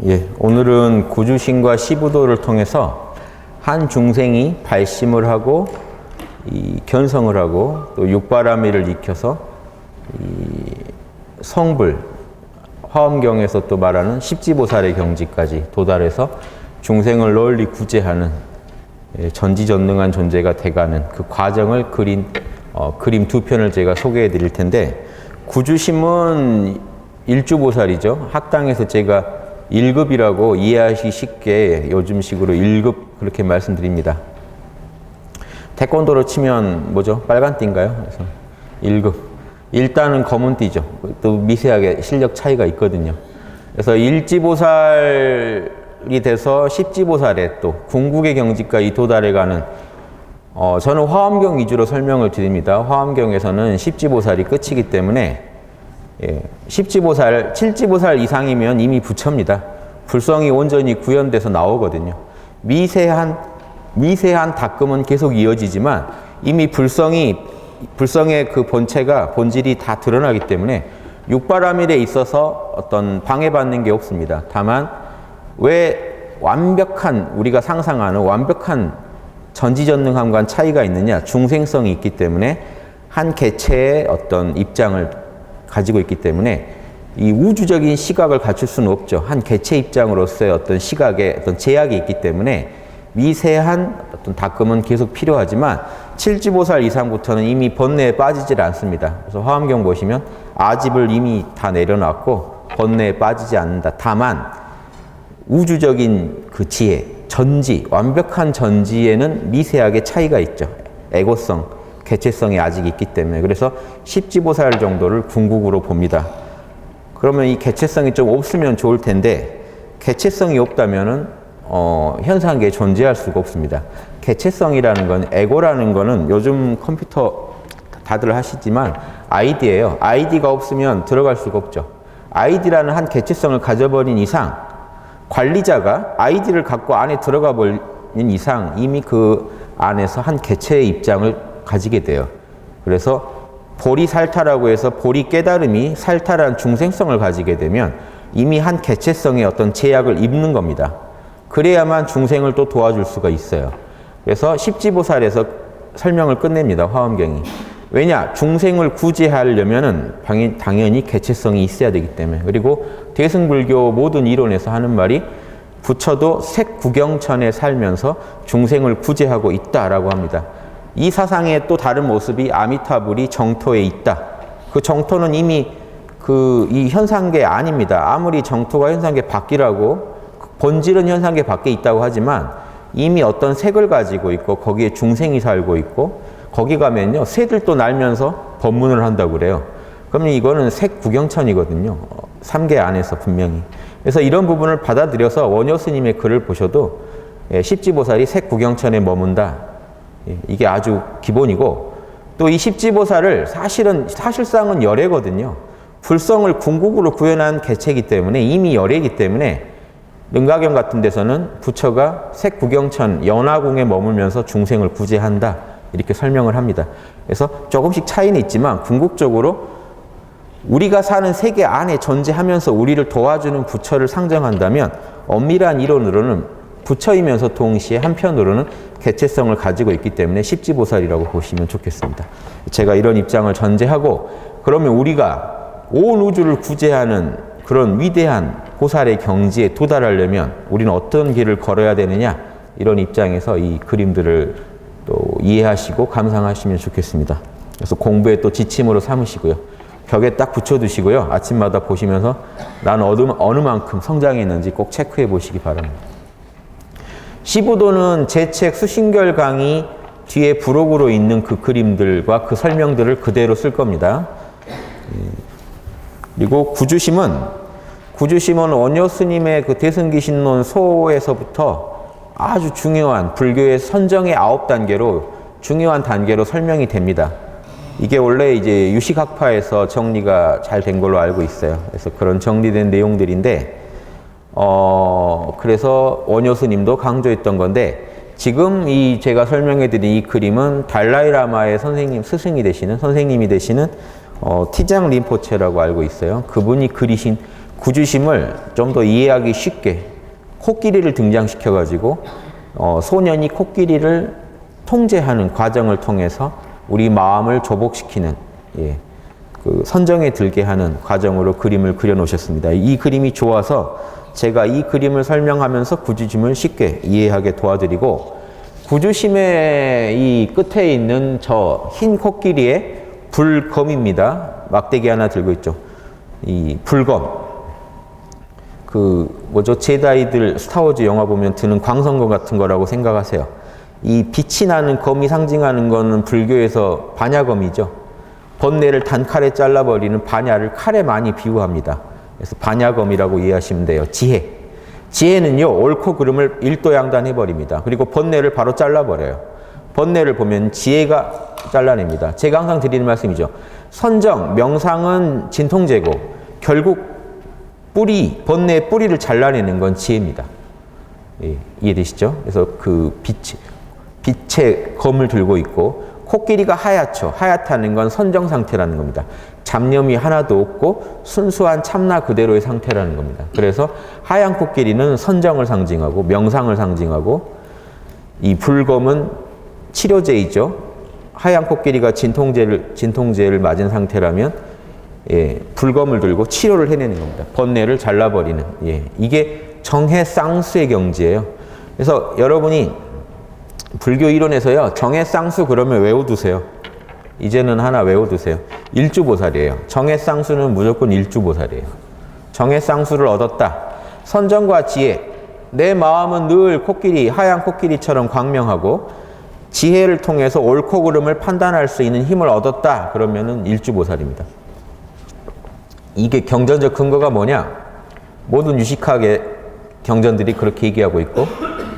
예, 오늘은 구주신과 시부도를 통해서 한 중생이 발심을 하고 이 견성을 하고 또 육바라밀을 익혀서 이 성불, 화엄경에서 또 말하는 십지보살의 경지까지 도달해서 중생을 널리 구제하는 전지전능한 존재가 돼가는 그 과정을 그린 그림 두 편을 제가 소개해 드릴 텐데, 구주심은 일주보살이죠. 학당에서 제가 1급이라고 이해하기 쉽게 요즘식으로 1급 그렇게 말씀드립니다. 태권도로 치면 뭐죠? 빨간 띠인가요? 그래서 1급. 일단은 검은 띠죠. 또 미세하게 실력 차이가 있거든요. 그래서 일지보살이 돼서 십지보살에 또 궁극의 경지까지 도달해가는, 저는 화엄경 위주로 설명을 드립니다. 화엄경에서는 십지보살이 끝이기 때문에, 십지보살, 칠지보살 이상이면 이미 부처입니다. 불성이 온전히 구현돼서 나오거든요. 미세한 닦음은 계속 이어지지만 이미 불성의 그 본질이 다 드러나기 때문에 육바라밀에 있어서 어떤 방해받는 게 없습니다. 다만 왜 우리가 상상하는 완벽한 전지전능함과는 차이가 있느냐? 중생성이 있기 때문에 한 개체의 어떤 입장을 가지고 있기 때문에 이 우주적인 시각을 갖출 수는 없죠. 한 개체 입장으로서의 어떤 시각에 어떤 제약이 있기 때문에 미세한 어떤 닦음은 계속 필요하지만 칠지보살 이상부터는 이미 번뇌에 빠지질 않습니다. 그래서 화엄경 보시면 아집을 이미 다 내려놨고 번뇌에 빠지지 않는다. 다만 우주적인 그 지혜, 완벽한 전지에는 미세하게 차이가 있죠. 에고성, 개체성이 아직 있기 때문에. 그래서 십지보살 정도를 궁극으로 봅니다. 그러면 이 개체성이 좀 없으면 좋을 텐데, 개체성이 없다면은 현상계에 존재할 수가 없습니다. 개체성이라는 건, 에고라는 거는 요즘 컴퓨터 다들 하시지만 아이디예요. 아이디가 없으면 들어갈 수가 없죠. 아이디라는 한 개체성을 가져버린 이상, 관리자가 아이디를 갖고 안에 들어가 버린 이상 이미 그 안에서 한 개체의 입장을 가지게 돼요. 그래서 보리살타라고 해서 보리 깨달음이 살타란 중생성을 가지게 되면 이미 한 개체성의 어떤 제약을 입는 겁니다. 그래야만 중생을 또 도와줄 수가 있어요. 그래서 십지보살에서 설명을 끝냅니다. 화엄경이. 왜냐? 중생을 구제하려면은 당연히 개체성이 있어야 되기 때문에. 그리고 대승불교 모든 이론에서 하는 말이 부처도 색구경천에 살면서 중생을 구제하고 있다라고 합니다. 이 사상의 또 다른 모습이 아미타불이 정토에 있다. 그 정토는 이미 이 현상계 아닙니다. 아무리 정토가 현상계 밖이라고, 본질은 현상계 밖에 있다고 하지만 이미 어떤 색을 가지고 있고 거기에 중생이 살고 있고, 거기 가면요 새들도 날면서 법문을 한다고 그래요. 그러면 이거는 색구경천이거든요. 3계 안에서 분명히. 그래서 이런 부분을 받아들여서 원효 스님의 글을 보셔도 십지보살이 색구경천에 머문다. 이게 아주 기본이고, 또 이 십지보살을 사실상은 열애거든요. 불성을 궁극으로 구현한 개체이기 때문에, 이미 열애이기 때문에 능가경 같은 데서는 부처가 색구경천 연화궁에 머물면서 중생을 구제한다 이렇게 설명을 합니다. 그래서 조금씩 차이는 있지만 궁극적으로 우리가 사는 세계 안에 존재하면서 우리를 도와주는 부처를 상정한다면 엄밀한 이론으로는 부처이면서 동시에 한편으로는 개체성을 가지고 있기 때문에 십지보살이라고 보시면 좋겠습니다. 제가 이런 입장을 전제하고, 그러면 우리가 온 우주를 구제하는 그런 위대한 보살의 경지에 도달하려면 우리는 어떤 길을 걸어야 되느냐, 이런 입장에서 이 그림들을 또 이해하시고 감상하시면 좋겠습니다. 그래서 공부에 또 지침으로 삼으시고요. 벽에 딱 붙여두시고요. 아침마다 보시면서 나는 어느 만큼 성장했는지 꼭 체크해 보시기 바랍니다. 시부도는 제 책 수신결 강의 뒤에 부록으로 있는 그 그림들과 그 설명들을 그대로 쓸 겁니다. 그리고 구주심은 원효 스님의 그 대승기신론 소에서부터 아주 중요한 불교의 선정의 9단계로 중요한 단계로 설명이 됩니다. 이게 원래 이제 유식학파에서 정리가 잘 된 걸로 알고 있어요. 그래서 그런 정리된 내용들인데, 그래서 원효 스님도 강조했던 건데, 지금 제가 설명해드린 이 그림은 달라이라마의 선생님이 되시는 티장 림포체라고 알고 있어요. 그분이 그리신 구주심을 좀 더 이해하기 쉽게 코끼리를 등장시켜가지고 소년이 코끼리를 통제하는 과정을 통해서 우리 마음을 조복시키는 그 선정에 들게 하는 과정으로 그림을 그려 놓으셨습니다. 이 그림이 좋아서 제가 이 그림을 설명하면서 구주심을 쉽게 이해하게 도와드리고, 구주심의 이 끝에 있는 저 흰 코끼리의 불검입니다. 막대기 하나 들고 있죠. 이 불검. 제다이들 스타워즈 영화 보면 드는 광선검 같은 거라고 생각하세요. 이 빛이 나는 검이 상징하는 거는 불교에서 반야검이죠. 번뇌를 단칼에 잘라버리는 반야를 칼에 많이 비유합니다. 그래서 반야검이라고 이해하시면 돼요. 지혜. 지혜는요, 옳고 그름을 일도양단해버립니다. 그리고 번뇌를 바로 잘라버려요. 번뇌를 보면 지혜가 잘라냅니다. 제가 항상 드리는 말씀이죠. 선정, 명상은 진통제고, 결국 번뇌의 뿌리를 잘라내는 건 지혜입니다. 이해되시죠? 그래서 그 빛의 검을 들고 있고, 코끼리가 하얗죠. 하얗다는 건 선정 상태라는 겁니다. 잡념이 하나도 없고 순수한 참나 그대로의 상태라는 겁니다. 그래서 하얀 코끼리는 선정을 상징하고 명상을 상징하고, 이 불검은 치료제이죠. 하얀 코끼리가 진통제를 맞은 상태라면 불검을 들고 치료를 해내는 겁니다. 번뇌를 잘라버리는. 이게 정해쌍수의 경지예요. 그래서 여러분이 불교 이론에서요, 정해쌍수 그러면 외워두세요. 이제는 하나 외워두세요. 일주보살이에요. 정해쌍수는 무조건 일주보살이에요. 정해쌍수를 얻었다. 선정과 지혜. 내 마음은 늘 하얀 코끼리처럼 광명하고, 지혜를 통해서 옳고 그름을 판단할 수 있는 힘을 얻었다. 그러면은 일주보살입니다. 이게 경전적 근거가 뭐냐? 모든 유식학의 경전들이 그렇게 얘기하고 있고,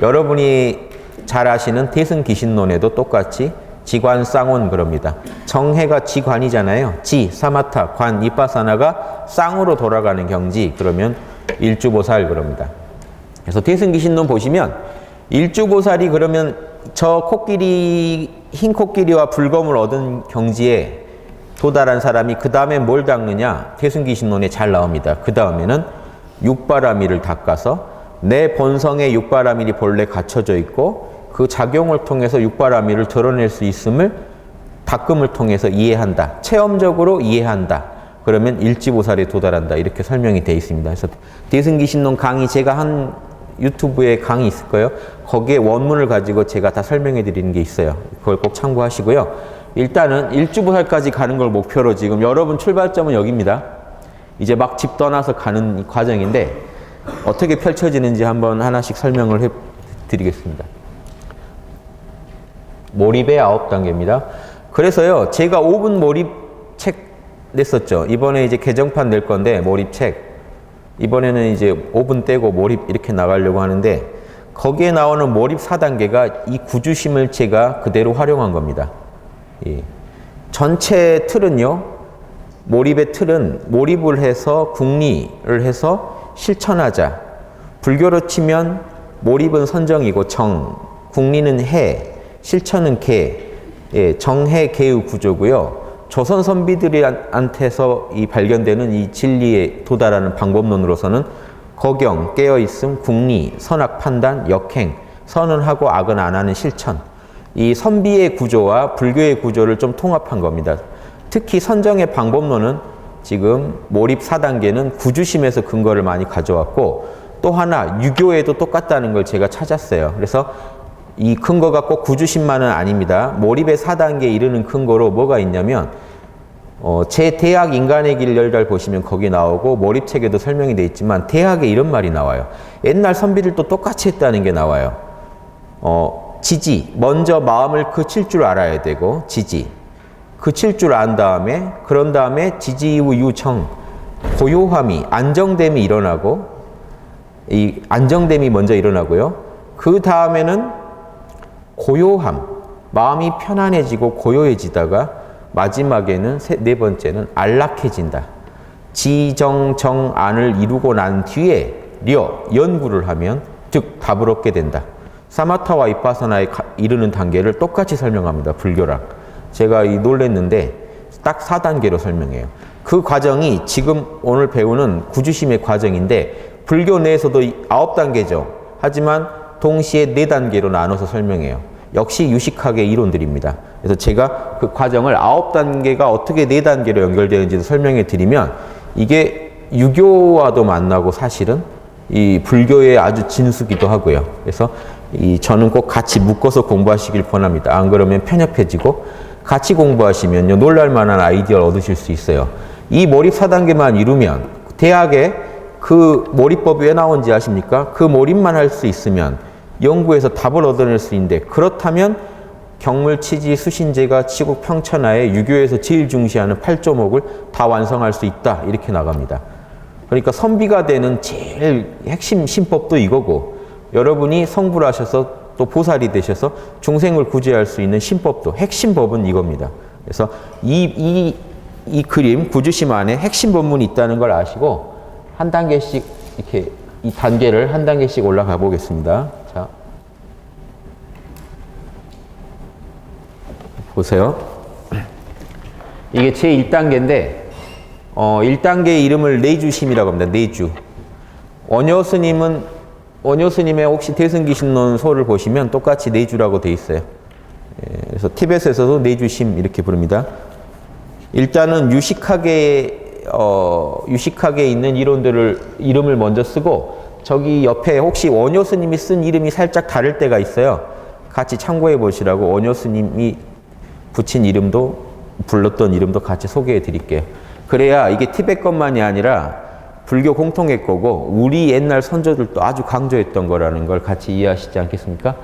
여러분이 잘 아시는 대승기신론에도 똑같이 지관쌍온 그럽니다. 정해가 지관이잖아요. 사마타, 관, 이빠사나가 쌍으로 돌아가는 경지, 그러면 일주보살 그럽니다. 그래서 대승기신론 보시면 일주보살이 그러면 저 흰 코끼리와 불검을 얻은 경지에 도달한 사람이 그 다음에 뭘 닦느냐? 대승기신론에 잘 나옵니다. 그 다음에는 육바라밀을 닦아서 내 본성에 육바라밀이 본래 갖춰져 있고, 그 작용을 통해서 육바라밀을 드러낼 수 있음을 닦음을 통해서 이해한다. 체험적으로 이해한다. 그러면 일지보살에 도달한다. 이렇게 설명이 되어 있습니다. 그래서 대승기신론 강의, 제가 한 유튜브에 강의 있을 거예요. 거기에 원문을 가지고 제가 다 설명해 드리는 게 있어요. 그걸 꼭 참고하시고요. 일단은 일주보살까지 가는 걸 목표로 지금 여러분 출발점은 여기입니다. 이제 막 집 떠나서 가는 과정인데 어떻게 펼쳐지는지 한번 하나씩 설명을 해 드리겠습니다. 몰입의 9단계입니다. 그래서요, 제가 5분 몰입 책 냈었죠. 이번에 이제 개정판 낼 건데, 몰입 책. 이번에는 이제 5분 떼고 몰입 이렇게 나가려고 하는데, 거기에 나오는 몰입 4단계가 이 구주심을 제가 그대로 활용한 겁니다. 전체 틀은요, 몰입의 틀은 몰입을 해서 궁리를 해서 실천하자. 불교로 치면 몰입은 선정이고 궁리는 해, 실천은 계, 정해 계의 구조고요. 조선 선비들한테서 발견되는 이 진리에 도달하는 방법론으로서는 거경, 깨어있음, 궁리, 선악 판단, 역행, 선은 하고 악은 안 하는 실천. 이 선비의 구조와 불교의 구조를 좀 통합한 겁니다. 특히 선정의 방법론은 지금 몰입 4단계는 구주심에서 근거를 많이 가져왔고, 또 하나 유교에도 똑같다는 걸 제가 찾았어요. 그래서 이 근거가 꼭 구주심만은 아닙니다. 몰입의 4단계에 이르는 근거로 뭐가 있냐면, 제 대학 인간의 길 열달 보시면 거기 나오고, 몰입책에도 설명이 되어 있지만 대학에 이런 말이 나와요. 옛날 선비들도 똑같이 했다는 게 나와요. 지지, 먼저 마음을 그칠 줄 알아야 되고, 지지. 그칠 줄 안 다음에, 그런 다음에 지지 이후 유청, 고요함이, 안정됨이 일어나고, 이 안정됨이 먼저 일어나고요. 그 다음에는 고요함, 마음이 편안해지고 고요해지다가 마지막에는 네 번째는 안락해진다. 지정정 안을 이루고 난 뒤에 연구를 하면 즉 답을 얻게 된다. 사마타와 이빠사나에 이르는 단계를 똑같이 설명합니다. 불교랑. 제가 놀랬는데 딱 4단계로 설명해요. 그 과정이 지금 오늘 배우는 구주심의 과정인데 불교 내에서도 9단계죠. 하지만 동시에 4단계로 나눠서 설명해요. 역시 유식학의 이론들입니다. 그래서 제가 그 과정을 9단계가 어떻게 4단계로 연결되는지도 설명해 드리면 이게 유교와도 만나고 사실은 이 불교의 아주 진수기도 하고요. 그래서 저는 꼭 같이 묶어서 공부하시길 권합니다. 안 그러면 편협해지고 같이 공부하시면요 놀랄 만한 아이디어를 얻으실 수 있어요. 이 몰입 4단계만 이루면 대학에 그 몰입법이 왜 나온지 아십니까? 그 몰입만 할 수 있으면 연구에서 답을 얻어낼 수 있는데 그렇다면 경물, 치지, 수신제가 치국, 평천하에 유교에서 제일 중시하는 8조목을 다 완성할 수 있다. 이렇게 나갑니다. 그러니까 선비가 되는 제일 핵심 신법도 이거고 여러분이 성불 하셔서 또 보살이 되셔서 중생을 구제할 수 있는 신법도 핵심 법은 이겁니다. 그래서 이 그림 구주심 안에 핵심 법문이 있다는 걸 아시고 한 단계씩 이렇게 이 단계를 한 단계씩 올라가 보겠습니다. 자, 보세요. 이게 제 1단계인데 1단계의 이름을 내주심이라고 합니다. 내주. 원효 스님의 혹시 대승기신론 소를 보시면 똑같이 내주라고 돼 있어요. 그래서 티벳에서도 내주심 이렇게 부릅니다. 일단은 유식학에 있는 이름을 먼저 쓰고 저기 옆에 혹시 원효 스님이 쓴 이름이 살짝 다를 때가 있어요. 같이 참고해 보시라고 원효 스님이 붙인 이름도 불렀던 이름도 같이 소개해 드릴게요. 그래야 이게 티벳 것만이 아니라 불교 공통의 거고 우리 옛날 선조들도 아주 강조했던 거라는 걸 같이 이해하시지 않겠습니까?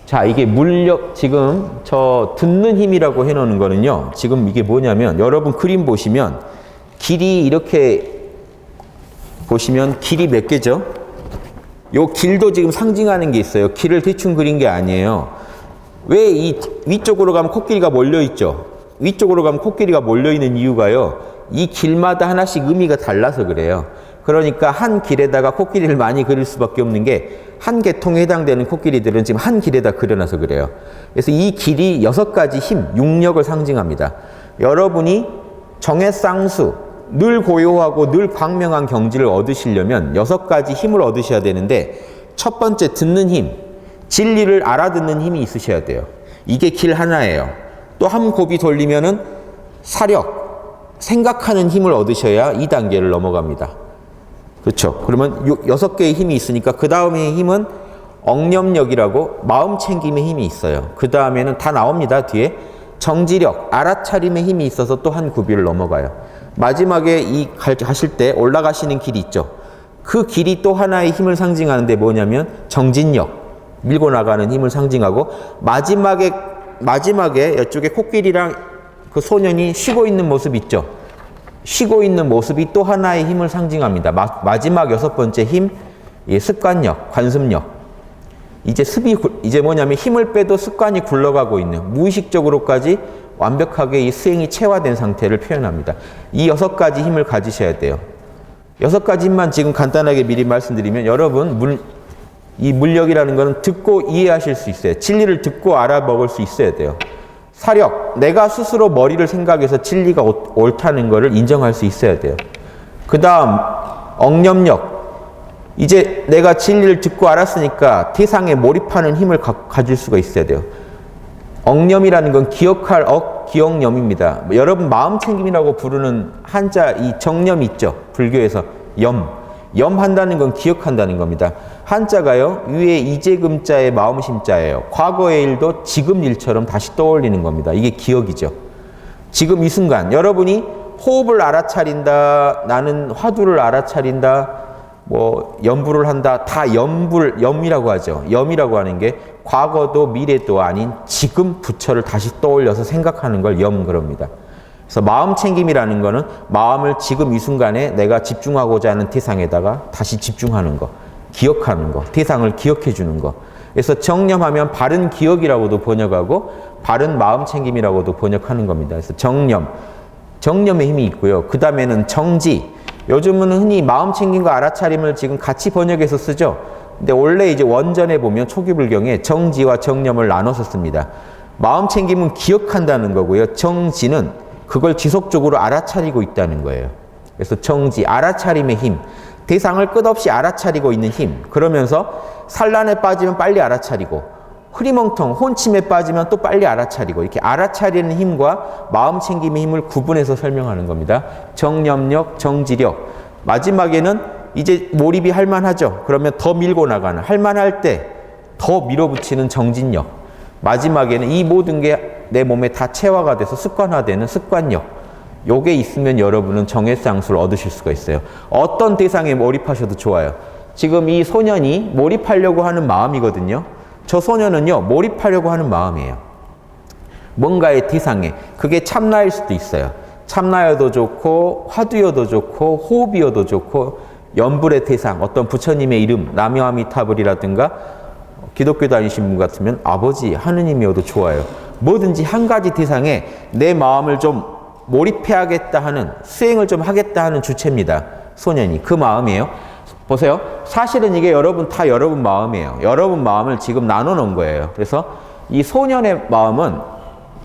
자, 이게 물력, 지금 저 듣는 힘이라고 해놓는 거는요. 지금 이게 뭐냐면 여러분 그림 보시면 길이 이렇게 보시면 길이 몇 개죠? 요 길도 지금 상징하는 게 있어요. 길을 대충 그린 게 아니에요. 왜 이 위쪽으로 가면 코끼리가 몰려 있죠? 위쪽으로 가면 코끼리가 몰려 있는 이유가요. 이 길마다 하나씩 의미가 달라서 그래요. 그러니까 한 길에다가 코끼리를 많이 그릴 수밖에 없는 게 한 계통에 해당되는 코끼리들은 지금 한 길에다 그려놔서 그래요. 그래서 이 길이 6가지 힘, 육력을 상징합니다. 여러분이 정해쌍수, 늘 고요하고 늘 광명한 경지를 얻으시려면 6가지 힘을 얻으셔야 되는데 첫 번째 듣는 힘, 진리를 알아듣는 힘이 있으셔야 돼요. 이게 길 하나예요. 또 한 곱이 돌리면은 사력, 생각하는 힘을 얻으셔야 2단계를 넘어갑니다. 그렇죠? 그러면 6개의 힘이 있으니까 그 다음의 힘은 억념력이라고 마음 챙김의 힘이 있어요. 그 다음에는 다 나옵니다. 뒤에 정지력, 알아차림의 힘이 있어서 또 한 구비를 넘어가요. 마지막에 가실 때 올라가시는 길이 있죠. 그 길이 또 하나의 힘을 상징하는데 뭐냐면 정진력, 밀고 나가는 힘을 상징하고 마지막에 이쪽에 코끼리랑 그 소년이 쉬고 있는 모습 있죠. 쉬고 있는 모습이 또 하나의 힘을 상징합니다. 마지막 6번째 힘, 습관력, 관습력. 이제 뭐냐면 힘을 빼도 습관이 굴러가고 있는 무의식적으로까지 완벽하게 이 수행이 체화된 상태를 표현합니다. 이 6가지 힘을 가지셔야 돼요. 6가지 힘만 지금 간단하게 미리 말씀드리면 여러분 이 물력이라는 것은 듣고 이해하실 수 있어요. 진리를 듣고 알아먹을 수 있어야 돼요. 사력, 내가 스스로 머리를 생각해서 진리가 옳다는 것을 인정할 수 있어야 돼요. 그 다음 억념력, 이제 내가 진리를 듣고 알았으니까 태상에 몰입하는 힘을 가질 수가 있어야 돼요. 억념이라는 건 기억할 기억념입니다. 여러분 마음 챙김이라고 부르는 한자 이 정념 있죠? 불교에서 염한다는 건 기억한다는 겁니다. 한자가요, 위에 이재금자의 마음심자예요. 과거의 일도 지금 일처럼 다시 떠올리는 겁니다. 이게 기억이죠. 지금 이 순간, 여러분이 호흡을 알아차린다, 나는 화두를 알아차린다, 염불을 한다, 다 염이라고 하죠. 염이라고 하는 게 과거도 미래도 아닌 지금 부처를 다시 떠올려서 생각하는 걸 그럽니다. 그래서 마음 챙김이라는 거는 마음을 지금 이 순간에 내가 집중하고자 하는 대상에다가 다시 집중하는 거, 기억하는 거, 대상을 기억해 주는 거. 그래서 정념하면 바른 기억이라고도 번역하고 바른 마음 챙김이라고도 번역하는 겁니다. 그래서 정념의 힘이 있고요. 그 다음에는 정지. 요즘은 흔히 마음 챙김과 알아차림을 지금 같이 번역해서 쓰죠. 근데 원래 이제 원전에 보면 초기 불경에 정지와 정념을 나눠서 씁니다. 마음 챙김은 기억한다는 거고요. 정지는 그걸 지속적으로 알아차리고 있다는 거예요. 그래서 정지, 알아차림의 힘, 대상을 끝없이 알아차리고 있는 힘. 그러면서 산란에 빠지면 빨리 알아차리고 흐리멍텅, 혼침에 빠지면 또 빨리 알아차리고 이렇게 알아차리는 힘과 마음 챙김의 힘을 구분해서 설명하는 겁니다. 정념력, 정지력. 마지막에는 이제 몰입이 할만하죠. 그러면 더 밀고 나가는, 할만할 때 더 밀어붙이는 정진력. 마지막에는 이 모든 게 내 몸에 다 체화가 돼서 습관화되는 습관력. 요게 있으면 여러분은 정해상수를 얻으실 수가 있어요. 어떤 대상에 몰입하셔도 좋아요. 지금 이 소년이 몰입하려고 하는 마음이거든요. 저 소년은요, 몰입하려고 하는 마음이에요. 뭔가의 대상에. 그게 참나일 수도 있어요. 참나여도 좋고, 화두여도 좋고, 호흡이여도 좋고, 연불의 대상, 어떤 부처님의 이름, 나미아미타불이라든가, 기독교 다니신 분 같으면 아버지, 하느님이어도 좋아요. 뭐든지 한 가지 대상에 내 마음을 좀 몰입해야겠다 하는, 수행을 좀 하겠다 하는 주체입니다. 소년이. 그 마음이에요. 보세요. 사실은 이게 여러분 마음이에요. 여러분 마음을 지금 나눠 놓은 거예요. 그래서 이 소년의 마음은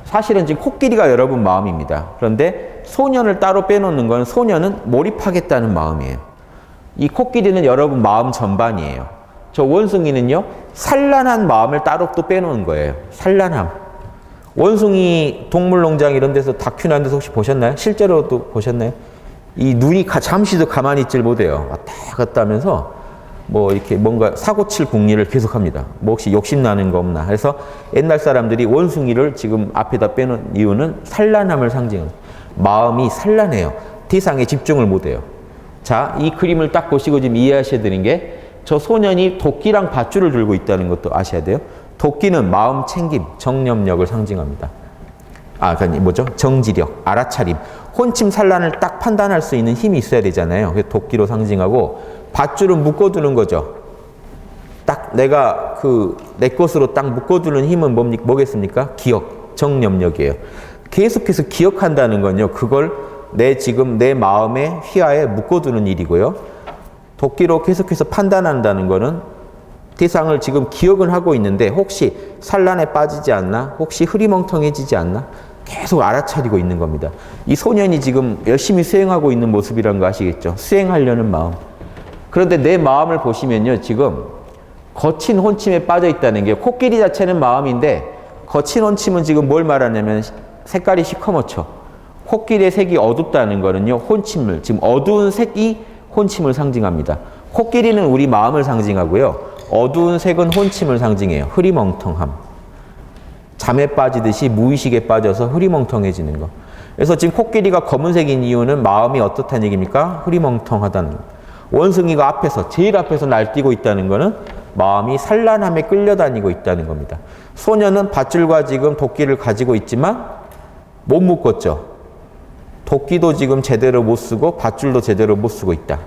사실은 지금 코끼리가 여러분 마음입니다. 그런데 소년을 따로 빼놓는 건 소년은 몰입하겠다는 마음이에요. 이 코끼리는 여러분 마음 전반이에요. 저 원숭이는요, 산란한 마음을 따로 또 빼놓은 거예요. 산란함. 원숭이 동물농장 이런 데서 다큐나 한 데서 혹시 보셨나요? 실제로도 보셨나요? 이 눈이 잠시도 가만히 있질 못해요. 왔다 갔다 하면서 뭐 이렇게 뭔가 사고칠 궁리를 계속합니다. 뭐 혹시 욕심나는 거 없나. 그래서 옛날 사람들이 원숭이를 지금 앞에다 빼놓은 이유는 산란함을 상징합니다. 마음이 산란해요. 대상에 집중을 못해요. 자, 이 그림을 딱 보시고 지금 이해하셔야 되는 게 저 소년이 도끼랑 밧줄을 들고 있다는 것도 아셔야 돼요. 도끼는 마음 챙김, 정념력을 상징합니다. 그러니까 뭐죠? 정지력, 알아차림. 혼침 산란을 딱 판단할 수 있는 힘이 있어야 되잖아요. 그래서 도끼로 상징하고, 밧줄은 묶어두는 거죠. 딱 내가 내 것으로 딱 묶어두는 힘은 뭐겠습니까? 기억, 정념력이에요. 계속해서 기억한다는 건요, 그걸 지금 내 마음의 휘하에 묶어두는 일이고요. 도끼로 계속해서 판단한다는 거는 대상을 지금 기억은 하고 있는데 혹시 산란에 빠지지 않나? 혹시 흐리멍텅해지지 않나? 계속 알아차리고 있는 겁니다. 이 소년이 지금 열심히 수행하고 있는 모습이라는 거 아시겠죠? 수행하려는 마음. 그런데 내 마음을 보시면요, 지금 거친 혼침에 빠져 있다는 게, 코끼리 자체는 마음인데 거친 혼침은 지금 뭘 말하냐면 색깔이 시커멓죠. 코끼리의 색이 어둡다는 거는요, 혼침을, 지금 어두운 색이 혼침을 상징합니다. 코끼리는 우리 마음을 상징하고요, 어두운 색은 혼침을 상징해요. 흐리멍텅함. 잠에 빠지듯이 무의식에 빠져서 흐리멍텅해지는 거. 그래서 지금 코끼리가 검은색인 이유는 마음이 어떻다는 얘기입니까? 흐리멍텅하다는 거. 원숭이가 앞에서, 제일 앞에서 날뛰고 있다는 거는 마음이 산란함에 끌려다니고 있다는 겁니다. 소년은 밧줄과 지금 도끼를 가지고 있지만 못 묶었죠. 도끼도 지금 제대로 못 쓰고 밧줄도 제대로 못 쓰고 있다.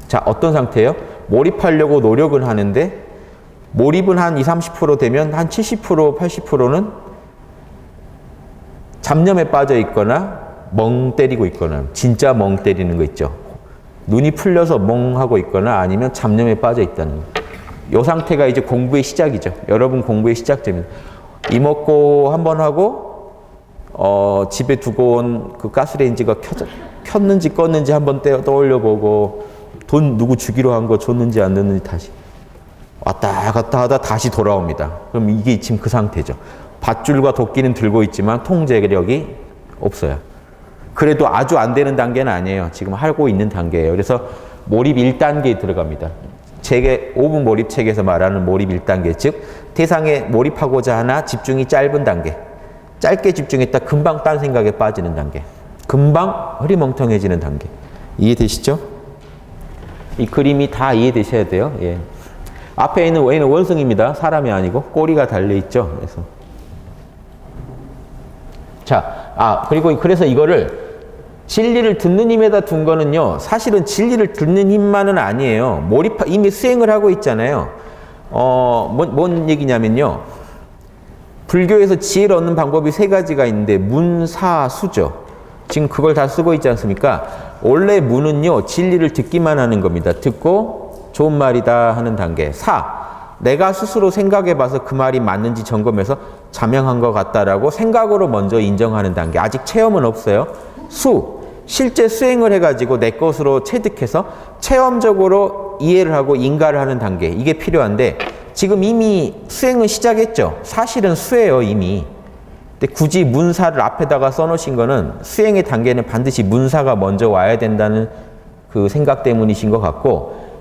자, 어떤 상태예요? 몰입하려고 노력은 하는데 몰입은 한 20, 30% 되면 한 70%, 80%는 잡념에 빠져 있거나 멍 때리고 있거나, 진짜 멍 때리는 거 있죠. 눈이 풀려서 멍하고 있거나 아니면 잡념에 빠져 있다는 거. 이 상태가 이제 공부의 시작이죠. 여러분 공부의 시작점입니다. 이먹고 한번 하고 집에 두고 온 그 가스레인지가 켰는지 껐는지 한번 떠올려보고, 돈 누구 주기로 한 거 줬는지 안 줬는지 다시 왔다 갔다 하다 다시 돌아옵니다. 그럼 이게 지금 그 상태죠. 밧줄과 도끼는 들고 있지만 통제력이 없어요. 그래도 아주 안 되는 단계는 아니에요. 지금 하고 있는 단계예요. 그래서 몰입 1단계에 들어갑니다. 5분 몰입 책에서 말하는 몰입 1단계, 즉 대상에 몰입하고자 하나 집중이 짧은 단계. 짧게 집중했다 금방 딴 생각에 빠지는 단계. 금방 흐리멍텅해지는 단계. 이해되시죠? 이 그림이 다 이해되셔야 돼요. 예. 앞에 있는 얘는 원숭이입니다. 사람이 아니고 꼬리가 달려있죠. 그래서 자, 그래서 이거를 진리를 듣는 힘에다 둔 거는요, 사실은 진리를 듣는 힘만은 아니에요. 이미 수행을 하고 있잖아요. 뭔 얘기냐면요, 불교에서 지혜를 얻는 방법이 3가지가 있는데 문, 사, 수죠. 지금 그걸 다 쓰고 있지 않습니까? 원래 문은요, 진리를 듣기만 하는 겁니다. 듣고 좋은 말이다 하는 단계. 내가 스스로 생각해봐서 그 말이 맞는지 점검해서 자명한 것 같다라고 생각으로 먼저 인정하는 단계. 아직 체험은 없어요. 실제 수행을 해가지고 내 것으로 체득해서 체험적으로 이해를 하고 인가를 하는 단계. 이게 필요한데 지금 이미 수행은 시작했죠. 사실은 수예요, 이미. 근데 굳이 문사를 앞에다가 써놓으신 거는 수행의 단계는 반드시 문사가 먼저 와야 된다는 그 생각 때문이신 것 같고,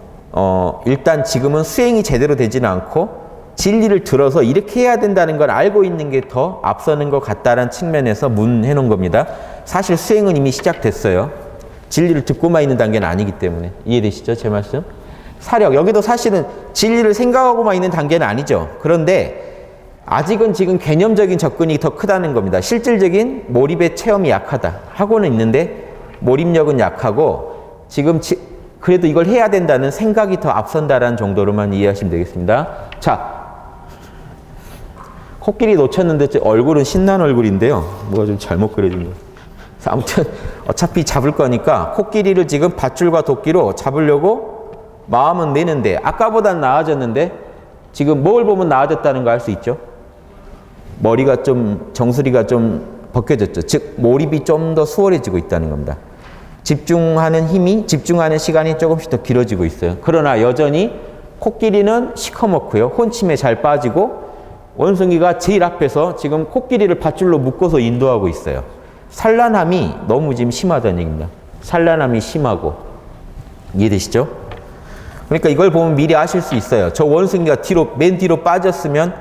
일단 지금은 수행이 제대로 되지는 않고 진리를 들어서 이렇게 해야 된다는 걸 알고 있는 게 더 앞서는 것 같다는 측면에서 문해 놓은 겁니다. 사실 수행은 이미 시작됐어요. 진리를 듣고만 있는 단계는 아니기 때문에. 이해되시죠? 제 말씀? 사력, 여기도 사실은 진리를 생각하고만 있는 단계는 아니죠. 그런데 아직은 지금 개념적인 접근이 더 크다는 겁니다. 실질적인 몰입의 체험이 약하다 하고는 있는데 몰입력은 약하고 지금 그래도 이걸 해야 된다는 생각이 더 앞선다라는 정도로만 이해하시면 되겠습니다. 자, 코끼리 놓쳤는데 얼굴은 신난 얼굴인데요. 뭐가 좀 잘못 그려진 거. 아무튼 어차피 잡을 거니까 코끼리를 지금 밧줄과 도끼로 잡으려고 마음은 내는데 아까보단 나아졌는데 지금 뭘 보면 나아졌다는 거 알 수 있죠? 머리가 좀 정수리가 좀 벗겨졌죠. 즉 몰입이 좀 더 수월해지고 있다는 겁니다. 집중하는 시간이 조금씩 더 길어지고 있어요. 그러나 여전히 코끼리는 시커멓고요. 혼침에 잘 빠지고 원숭이가 제일 앞에서 지금 코끼리를 밧줄로 묶어서 인도하고 있어요. 산란함이 너무 지금 심하다는 얘기입니다. 산란함이 심하고. 이해되시죠? 그러니까 이걸 보면 미리 아실 수 있어요. 저 원숭이가 맨 뒤로 빠졌으면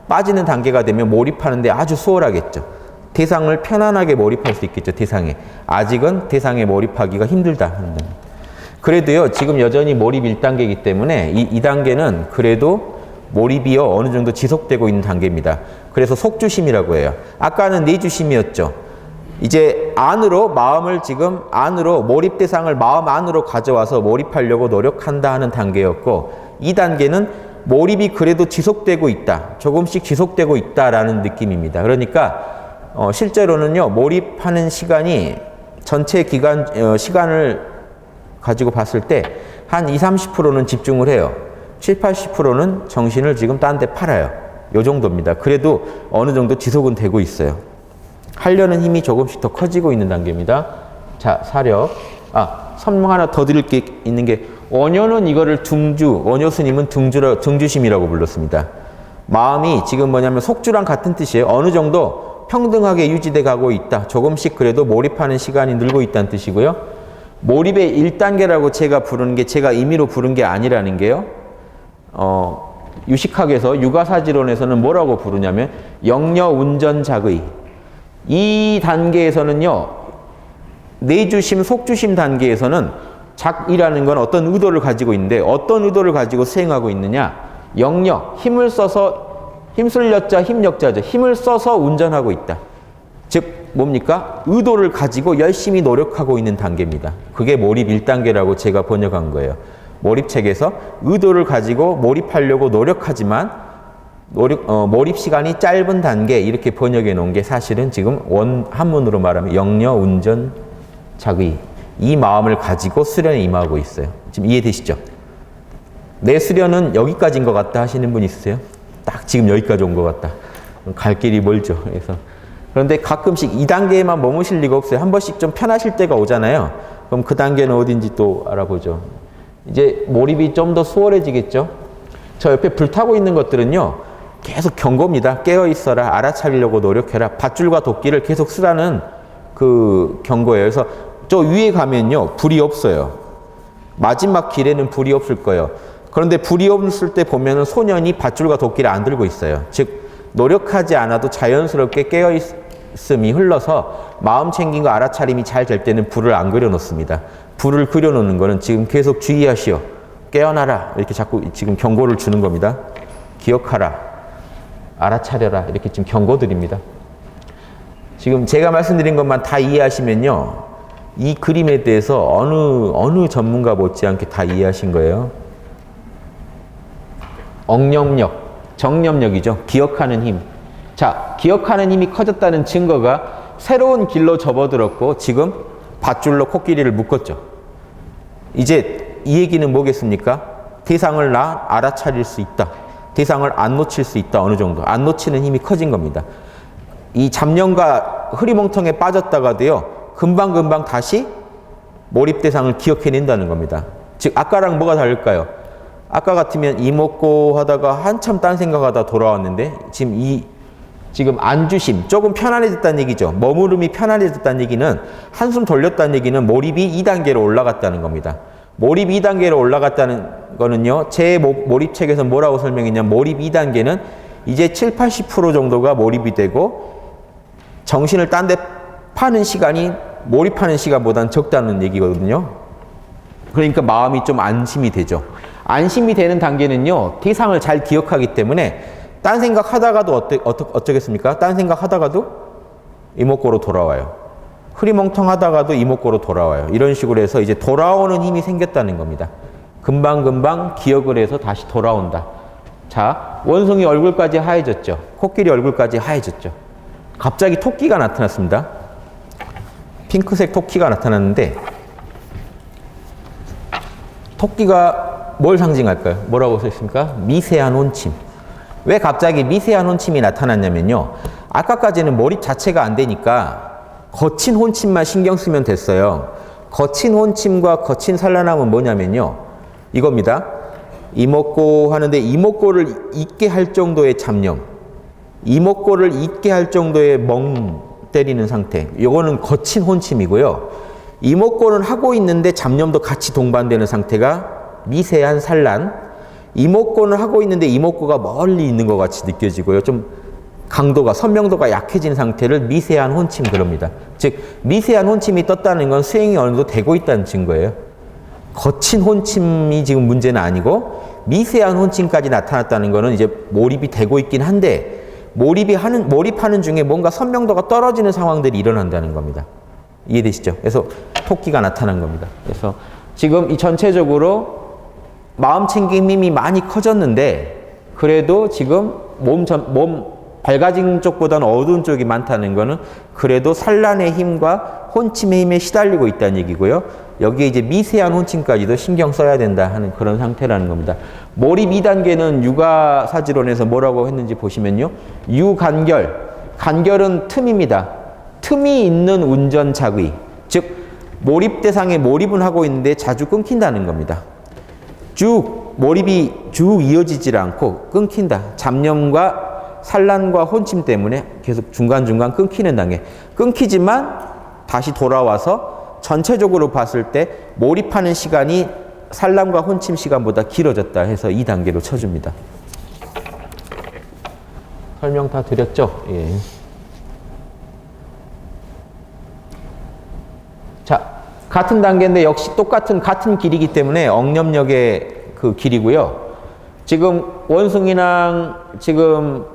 빠지는 단계가 되면 몰입하는데 아주 수월하겠죠. 대상을 편안하게 몰입할 수 있겠죠. 대상에. 아직은 대상에 몰입하기가 힘들다. 그래도요. 지금 여전히 몰입 1단계이기 때문에 이 단계는 그래도 몰입이요. 어느 정도 지속되고 있는 단계입니다. 그래서 속주심이라고 해요. 아까는 내주심이었죠. 이제 마음을 지금 몰입 대상을 마음 안으로 가져와서 몰입하려고 노력한다 하는 단계였고, 이 단계는 몰입이 그래도 지속되고 있다. 조금씩 지속되고 있다라는 느낌입니다. 그러니까 실제로는요. 몰입하는 시간이 전체 시간을 가지고 봤을 때 한 20-30%는 집중을 해요. 70-80%는 정신을 지금 딴 데 팔아요. 요 정도입니다. 그래도 어느 정도 지속은 되고 있어요. 하려는 힘이 조금씩 더 커지고 있는 단계입니다. 자, 사력. 설명 하나 더 드릴 게 있는 게, 원효는 이거를 원효 스님은 등주심이라고 불렀습니다. 마음이 지금 뭐냐면 속주랑 같은 뜻이에요. 어느 정도 평등하게 유지돼 가고 있다. 조금씩 그래도 몰입하는 시간이 늘고 있다는 뜻이고요. 몰입의 1단계라고 제가 부르는 게 제가 임의로 부른 게 아니라는 게요. 유식학에서 유가사지론에서는 뭐라고 부르냐면 영려운전작의, 이 단계에서는요, 내주심, 속주심 단계에서는 작이라는 건 어떤 의도를 가지고 있는데 어떤 의도를 가지고 수행하고 있느냐? 영려, 힘쓸 여자, 힘력자죠. 힘을 써서 운전하고 있다. 즉 뭡니까? 의도를 가지고 열심히 노력하고 있는 단계입니다. 그게 몰입 1단계라고 제가 번역한 거예요. 몰입책에서 의도를 가지고 몰입하려고 노력하지만 몰입 시간이 짧은 단계, 이렇게 번역해 놓은 게 사실은 지금 한문으로 말하면 영려 운전 작의, 이 마음을 가지고 수련에 임하고 있어요. 지금 이해되시죠? 내 수련은 여기까지인 것 같다 하시는 분 있으세요? 딱 지금 여기까지 온 것 같다. 갈 길이 멀죠. 그런데 가끔씩 2단계에만 머무실 리가 없어요. 한 번씩 좀 편하실 때가 오잖아요. 그럼 그 단계는 어딘지 또 알아보죠. 이제 몰입이 좀 더 수월해지겠죠. 저 옆에 불타고 있는 것들은요, 계속 경고입니다. 깨어 있어라, 알아차리려고 노력해라, 밧줄과 도끼를 계속 쓰라는 그 경고예요. 그래서 저 위에 가면요, 불이 없어요. 마지막 길에는 불이 없을 거예요. 그런데 불이 없을 때 보면은 소년이 밧줄과 도끼를 안 들고 있어요. 즉 노력하지 않아도 자연스럽게 깨어 있음이 흘러서 마음 챙긴 거 알아차림이 잘 될 때는 불을 안 그려 놓습니다. 불을 그려 놓는 거는 지금 계속 주의하시오, 깨어나라, 이렇게 자꾸 지금 경고를 주는 겁니다. 기억하라, 알아차려라, 이렇게 지금 경고드립니다. 지금 제가 말씀드린 것만 다 이해하시면요, 이 그림에 대해서 어느 전문가 못지않게 다 이해하신 거예요. 억념력, 정념력이죠. 기억하는 힘. 자, 기억하는 힘이 커졌다는 증거가 새로운 길로 접어들었고 지금 밧줄로 코끼리를 묶었죠. 이제 이 얘기는 뭐겠습니까? 대상을 알아차릴 수 있다. 대상을 안 놓칠 수 있다. 어느 정도. 안 놓치는 힘이 커진 겁니다. 이 잡념과 흐리멍텅에 빠졌다가도요, 금방금방 다시 몰입 대상을 기억해낸다는 겁니다. 즉, 아까랑 뭐가 다를까요? 아까 같으면 이먹고 하다가 한참 딴 생각하다 돌아왔는데, 지금 안주심, 조금 편안해졌다는 얘기죠. 머무름이 편안해졌다는 얘기는, 한숨 돌렸다는 얘기는 몰입이 2단계로 올라갔다는 겁니다. 몰입 2단계로 올라갔다는 거는요, 제 몰입책에서 뭐라고 설명했냐면, 몰입 2단계는 이제 7, 80% 정도가 몰입이 되고, 정신을 딴 데 파는 시간이 몰입하는 시간보다는 적다는 얘기거든요. 그러니까 마음이 좀 안심이 되죠. 안심이 되는 단계는요, 대상을 잘 기억하기 때문에 딴 생각 하다가도 어쩌겠습니까? 딴 생각 하다가도 이목구로 돌아와요. 흐리멍텅하다가도 이목구로 돌아와요. 이런 식으로 해서 이제 돌아오는 힘이 생겼다는 겁니다. 금방금방 기억을 해서 다시 돌아온다. 자, 원숭이 얼굴까지 하얘졌죠. 코끼리 얼굴까지 하얘졌죠. 갑자기 토끼가 나타났습니다. 핑크색 토끼가 나타났는데, 토끼가 뭘 상징할까요? 뭐라고 써 있습니까? 미세한 혼침. 왜 갑자기 미세한 혼침이 나타났냐면요, 아까까지는 몰입 자체가 안 되니까 거친 혼침만 신경 쓰면 됐어요. 거친 혼침과 거친 산란함은 뭐냐면요, 이겁니다. 이목고 하는데 이목고를 잊게 할 정도의 잡념, 이목고를 잊게 할 정도의 멍 때리는 상태, 이거는 거친 혼침이고요. 이목고는 하고 있는데 잡념도 같이 동반되는 상태가 미세한 산란, 이목고는 하고 있는데 이목고가 멀리 있는 것 같이 느껴지고요. 좀 강도가, 선명도가 약해진 상태를 미세한 혼침 그럽니다. 즉, 미세한 혼침이 떴다는 건 수행이 어느 정도 되고 있다는 증거예요. 거친 혼침이 지금 문제는 아니고, 미세한 혼침까지 나타났다는 거는 이제 몰입이 되고 있긴 한데, 몰입하는 중에 뭔가 선명도가 떨어지는 상황들이 일어난다는 겁니다. 이해되시죠? 그래서 토끼가 나타난 겁니다. 그래서 지금 이 전체적으로 마음 챙김 힘이 많이 커졌는데, 그래도 지금 몸 밝아진 쪽보다는 어두운 쪽이 많다는 거는 그래도 산란의 힘과 혼침의 힘에 시달리고 있다는 얘기고요. 여기에 이제 미세한 혼침까지도 신경 써야 된다 하는 그런 상태라는 겁니다. 몰입 2단계는 육아사지론에서 뭐라고 했는지 보시면요. 간결은 틈입니다. 틈이 있는 운전작의, 즉 몰입 대상에 몰입은 하고 있는데 자주 끊긴다는 겁니다. 몰입이 쭉 이어지질 않고 끊긴다. 잡념과 산란과 혼침 때문에 계속 중간중간 끊기는 단계. 끊기지만 다시 돌아와서 전체적으로 봤을 때 몰입하는 시간이 산란과 혼침 시간보다 길어졌다 해서 2단계로 쳐줍니다. 설명 다 드렸죠? 예. 자, 같은 단계인데 역시 같은 길이기 때문에 억념력의 그 길이고요. 지금 원숭이랑 지금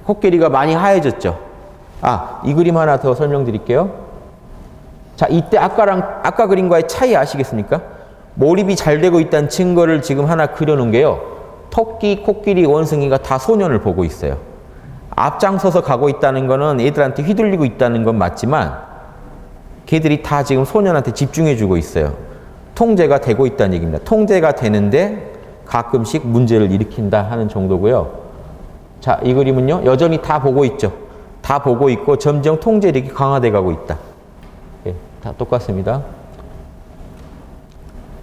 코끼리가 많이 하얘졌죠. 이 그림 하나 더 설명드릴게요. 자, 이때 아까 그림과의 차이 아시겠습니까? 몰입이 잘 되고 있다는 증거를 지금 하나 그려놓은 게요. 토끼, 코끼리, 원숭이가 다 소년을 보고 있어요. 앞장서서 가고 있다는 거는 애들한테 휘둘리고 있다는 건 맞지만, 걔들이 다 지금 소년한테 집중해주고 있어요. 통제가 되고 있다는 얘기입니다. 통제가 되는데 가끔씩 문제를 일으킨다 하는 정도고요. 자, 이 그림은요, 여전히 다 보고 있죠. 다 보고 있고 점점 통제력이 강화돼 가고 있다. 예, 다 똑같습니다.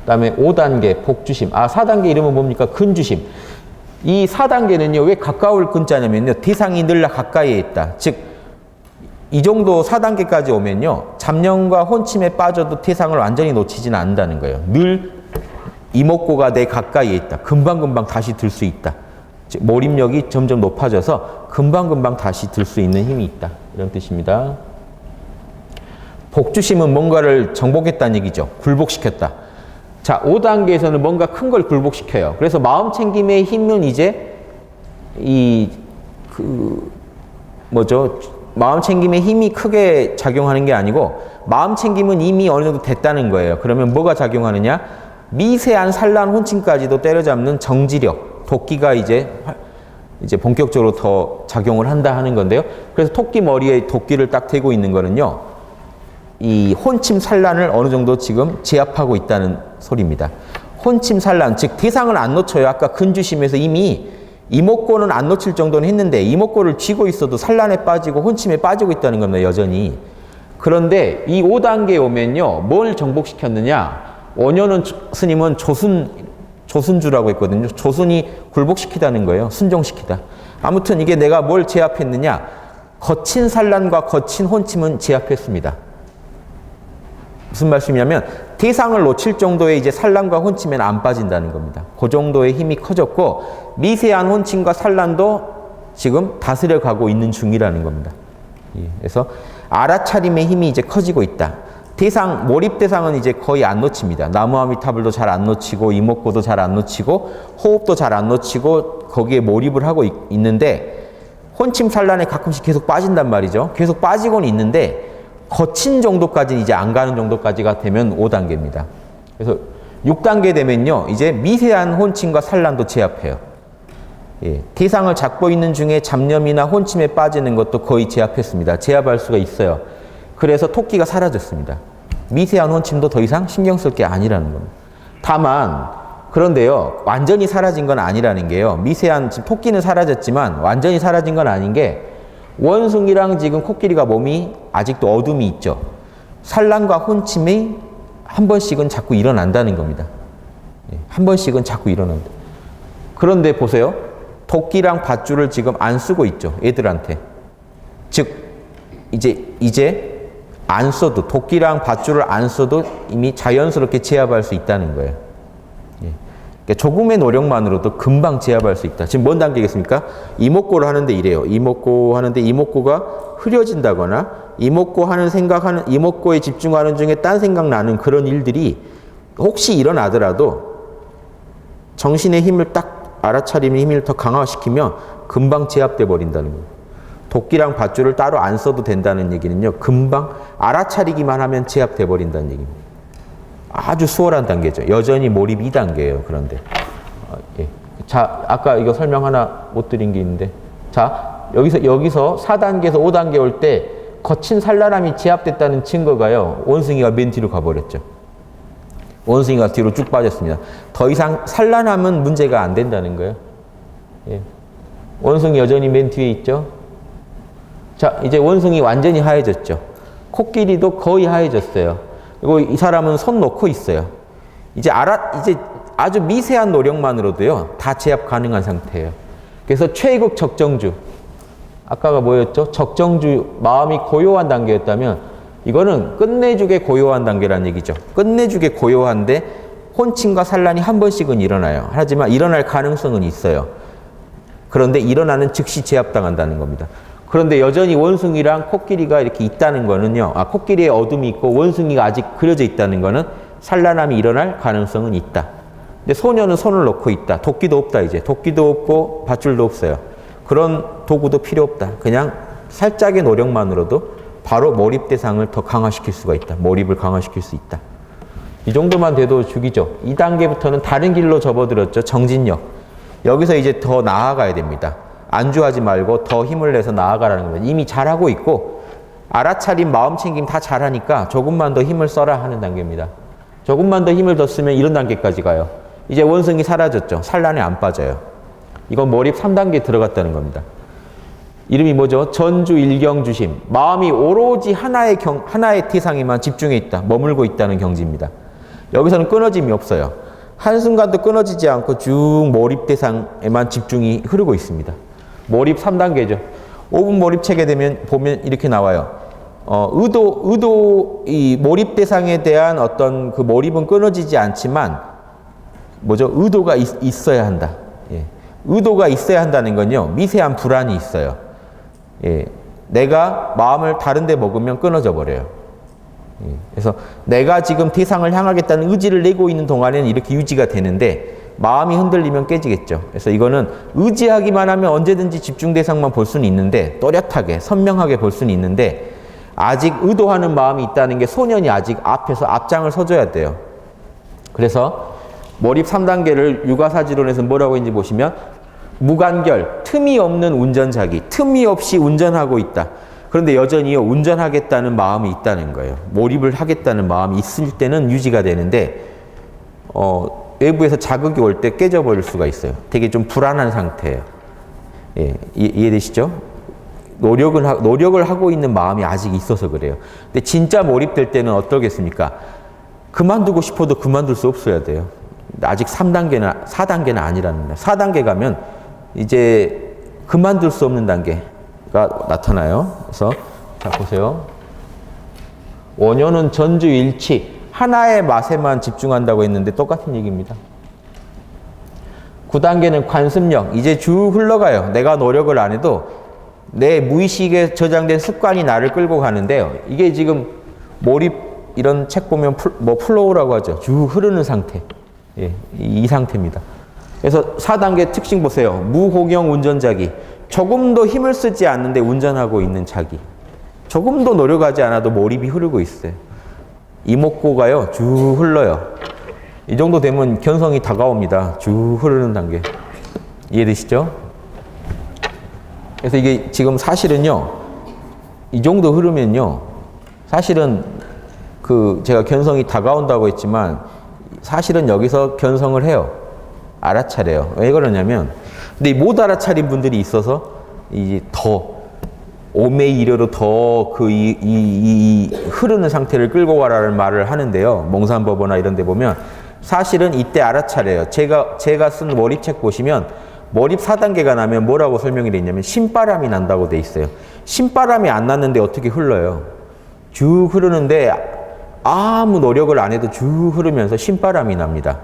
그 다음에 5단계 복주심. 4단계 이름은 뭡니까? 근주심. 이 4단계는요, 왜 가까울 근자냐면요, 대상이 늘 가까이에 있다. 즉, 이 정도 4단계까지 오면요, 잡념과 혼침에 빠져도 대상을 완전히 놓치지는 않는다는 거예요. 늘 이목구가 내 가까이에 있다. 금방금방 다시 들 수 있다. 즉, 몰입력이 점점 높아져서 금방금방 다시 들 수 있는 힘이 있다. 이런 뜻입니다. 복주심은 뭔가를 정복했다는 얘기죠. 굴복시켰다. 자, 5단계에서는 뭔가 큰 걸 굴복시켜요. 그래서 마음 챙김의 힘은 이제 마음 챙김의 힘이 크게 작용하는 게 아니고, 마음 챙김은 이미 어느 정도 됐다는 거예요. 그러면 뭐가 작용하느냐? 미세한 산란 혼침까지도 때려잡는 정지력, 도끼가 이제 본격적으로 더 작용을 한다 하는 건데요. 그래서 토끼 머리에 도끼를 딱 대고 있는 거는요, 이 혼침 산란을 어느 정도 지금 제압하고 있다는 소리입니다. 혼침 산란, 즉 대상을 안 놓쳐요. 아까 근주심에서 이미 이목구는 안 놓칠 정도는 했는데 이목구를 쥐고 있어도 산란에 빠지고 혼침에 빠지고 있다는 겁니다. 여전히. 그런데 이 5단계에 오면요. 뭘 정복시켰느냐. 원효는 스님은 조순주라고 했거든요. 조순이 굴복시키다는 거예요. 순종시키다. 아무튼 이게 내가 뭘 제압했느냐. 거친 산란과 거친 혼침은 제압했습니다. 무슨 말씀이냐면 대상을 놓칠 정도의 이제 산란과 혼침에는 안 빠진다는 겁니다. 그 정도의 힘이 커졌고 미세한 혼침과 산란도 지금 다스려 가고 있는 중이라는 겁니다. 그래서 알아차림의 힘이 이제 커지고 있다. 대상, 몰입 대상은 이제 거의 안 놓칩니다. 나무아미타불도 잘 안 놓치고 이목구도 잘 안 놓치고 호흡도 잘 안 놓치고 거기에 몰입을 하고 있는데 혼침 산란에 가끔씩 계속 빠진단 말이죠. 계속 빠지고는 있는데 거친 정도까지는 이제 안 가는 정도까지가 되면 5단계입니다. 그래서 6단계 되면요. 이제 미세한 혼침과 산란도 제압해요. 예, 대상을 잡고 있는 중에 잡념이나 혼침에 빠지는 것도 거의 제압했습니다. 제압할 수가 있어요. 그래서 토끼가 사라졌습니다. 미세한 혼침도 더 이상 신경 쓸 게 아니라는 겁니다. 다만 그런데요. 완전히 사라진 건 아니라는 게요. 미세한 지금 토끼는 사라졌지만 완전히 사라진 건 아닌 게 원숭이랑 지금 코끼리가 몸이 아직도 어둠이 있죠. 산란과 혼침이 한 번씩은 자꾸 일어난다는 겁니다. 한 번씩은 자꾸 일어난다. 그런데 보세요. 도끼랑 밧줄을 지금 안 쓰고 있죠. 애들한테. 즉 이제 안 써도 도끼랑 밧줄을 안 써도 이미 자연스럽게 제압할 수 있다는 거예요. 그러니까 조금의 노력만으로도 금방 제압할 수 있다. 지금 뭔 단계겠습니까? 이목구를 하는데 이래요. 이목구 하는데 이목구가 흐려진다거나 이목구 하는 생각하는 이목구에 집중하는 중에 딴 생각 나는 그런 일들이 혹시 일어나더라도 정신의 힘을 딱 알아차림의 힘을 더 강화시키면 금방 제압돼 버린다는 거예요. 도끼랑 밧줄을 따로 안 써도 된다는 얘기는요. 금방 알아차리기만 하면 제압돼 버린다는 얘기입니다. 아주 수월한 단계죠. 여전히 몰입 2단계예요. 그런데 예. 자, 아까 이거 설명 하나 못 드린 게 있는데 자, 여기서 4단계에서 5단계 올 때 거친 산란함이 제압됐다는 증거가요. 원숭이가 맨 뒤로 가버렸죠. 원숭이가 뒤로 쭉 빠졌습니다. 더 이상 산란함은 문제가 안 된다는 거예요. 예. 원숭이 여전히 맨 뒤에 있죠. 자, 이제 원숭이 완전히 하얘졌죠. 코끼리도 거의 하얘졌어요. 그리고 이 사람은 손 놓고 있어요. 이제 아주 미세한 노력만으로도요, 다 제압 가능한 상태예요. 그래서 최극 적정주. 아까가 뭐였죠? 적정주, 마음이 고요한 단계였다면, 이거는 끝내주게 고요한 단계라는 얘기죠. 끝내주게 고요한데, 혼침과 산란이 한 번씩은 일어나요. 하지만 일어날 가능성은 있어요. 그런데 일어나는 즉시 제압당한다는 겁니다. 그런데 여전히 원숭이랑 코끼리가 이렇게 있다는 거는요. 코끼리의 어둠이 있고 원숭이가 아직 그려져 있다는 거는 산란함이 일어날 가능성은 있다. 근데 소녀는 손을 놓고 있다. 도끼도 없다 이제. 도끼도 없고 밧줄도 없어요. 그런 도구도 필요 없다. 그냥 살짝의 노력만으로도 바로 몰입 대상을 더 강화시킬 수가 있다. 몰입을 강화시킬 수 있다. 이 정도만 돼도 죽이죠. 2단계부터는 다른 길로 접어들었죠. 정진력. 여기서 이제 더 나아가야 됩니다. 안주하지 말고 더 힘을 내서 나아가라는 겁니다. 이미 잘하고 있고 알아차림, 마음챙김 다 잘하니까 조금만 더 힘을 써라 하는 단계입니다. 조금만 더 힘을 더 쓰면 이런 단계까지 가요. 이제 원숭이 사라졌죠. 산란에 안 빠져요. 이건 몰입 3단계에 들어갔다는 겁니다. 이름이 뭐죠? 전주 일경주심. 마음이 오로지 하나의 대상에만 집중해 있다. 머물고 있다는 경지입니다. 여기서는 끊어짐이 없어요. 한순간도 끊어지지 않고 쭉 몰입 대상에만 집중이 흐르고 있습니다. 몰입 3단계죠. 5분 몰입 체계 되면 보면 이렇게 나와요. 이 몰입 대상에 대한 어떤 그 몰입은 끊어지지 않지만, 뭐죠? 의도가 있어야 한다. 예. 의도가 있어야 한다는 건요, 미세한 불안이 있어요. 예. 내가 마음을 다른 데 먹으면 끊어져 버려요. 예. 그래서 내가 지금 대상을 향하겠다는 의지를 내고 있는 동안에는 이렇게 유지가 되는데, 마음이 흔들리면 깨지겠죠. 그래서 이거는 의지하기만 하면 언제든지 집중 대상만 볼 수는 있는데, 또렷하게, 선명하게 볼 수는 있는데, 아직 의도하는 마음이 있다는 게 소년이 아직 앞에서 앞장을 서줘야 돼요. 그래서 몰입 3단계를 유가사지론에서 뭐라고 했는지 보시면, 무간결, 틈이 없는 운전자기, 틈이 없이 운전하고 있다. 그런데 여전히요, 운전하겠다는 마음이 있다는 거예요. 몰입을 하겠다는 마음이 있을 때는 유지가 되는데, 외부에서 자극이 올 때 깨져버릴 수가 있어요. 되게 좀 불안한 상태예요. 예, 이해되시죠? 노력을 하고 있는 마음이 아직 있어서 그래요. 근데 진짜 몰입될 때는 어떠겠습니까? 그만두고 싶어도 그만둘 수 없어야 돼요. 아직 3단계나 4단계는 아니라는 거예요. 4단계 가면 이제 그만둘 수 없는 단계가 나타나요. 그래서 자 보세요. 원효는 전주일치 하나의 맛에만 집중한다고 했는데 똑같은 얘기입니다. 9단계는 관습력. 이제 쭉 흘러가요. 내가 노력을 안 해도 내 무의식에 저장된 습관이 나를 끌고 가는데요. 이게 지금 몰입 이런 책 보면 플로우라고 하죠. 쭉 흐르는 상태. 예, 이 상태입니다. 그래서 4단계 특징 보세요. 무호경 운전자기. 조금도 힘을 쓰지 않는데 운전하고 있는 자기. 조금도 노력하지 않아도 몰입이 흐르고 있어요. 이목구가요, 쭉 흘러요. 이 정도 되면 견성이 다가옵니다. 쭉 흐르는 단계. 이해되시죠? 그래서 이게 지금 사실은요, 이 정도 흐르면요, 사실은 제가 견성이 다가온다고 했지만, 사실은 여기서 견성을 해요. 알아차려요. 왜 그러냐면, 근데 못 알아차린 분들이 있어서, 이제 더, 오매이려로 더 흐르는 상태를 끌고 가라는 말을 하는데요. 몽산법어나 이런 데 보면, 사실은 이때 알아차려요. 제가 쓴 몰입책 보시면, 몰입 4단계가 나면 뭐라고 설명이 되어 있냐면, 신바람이 난다고 돼 있어요. 신바람이 안 났는데 어떻게 흘러요? 쭉 흐르는데, 아무 노력을 안 해도 쭉 흐르면서 신바람이 납니다.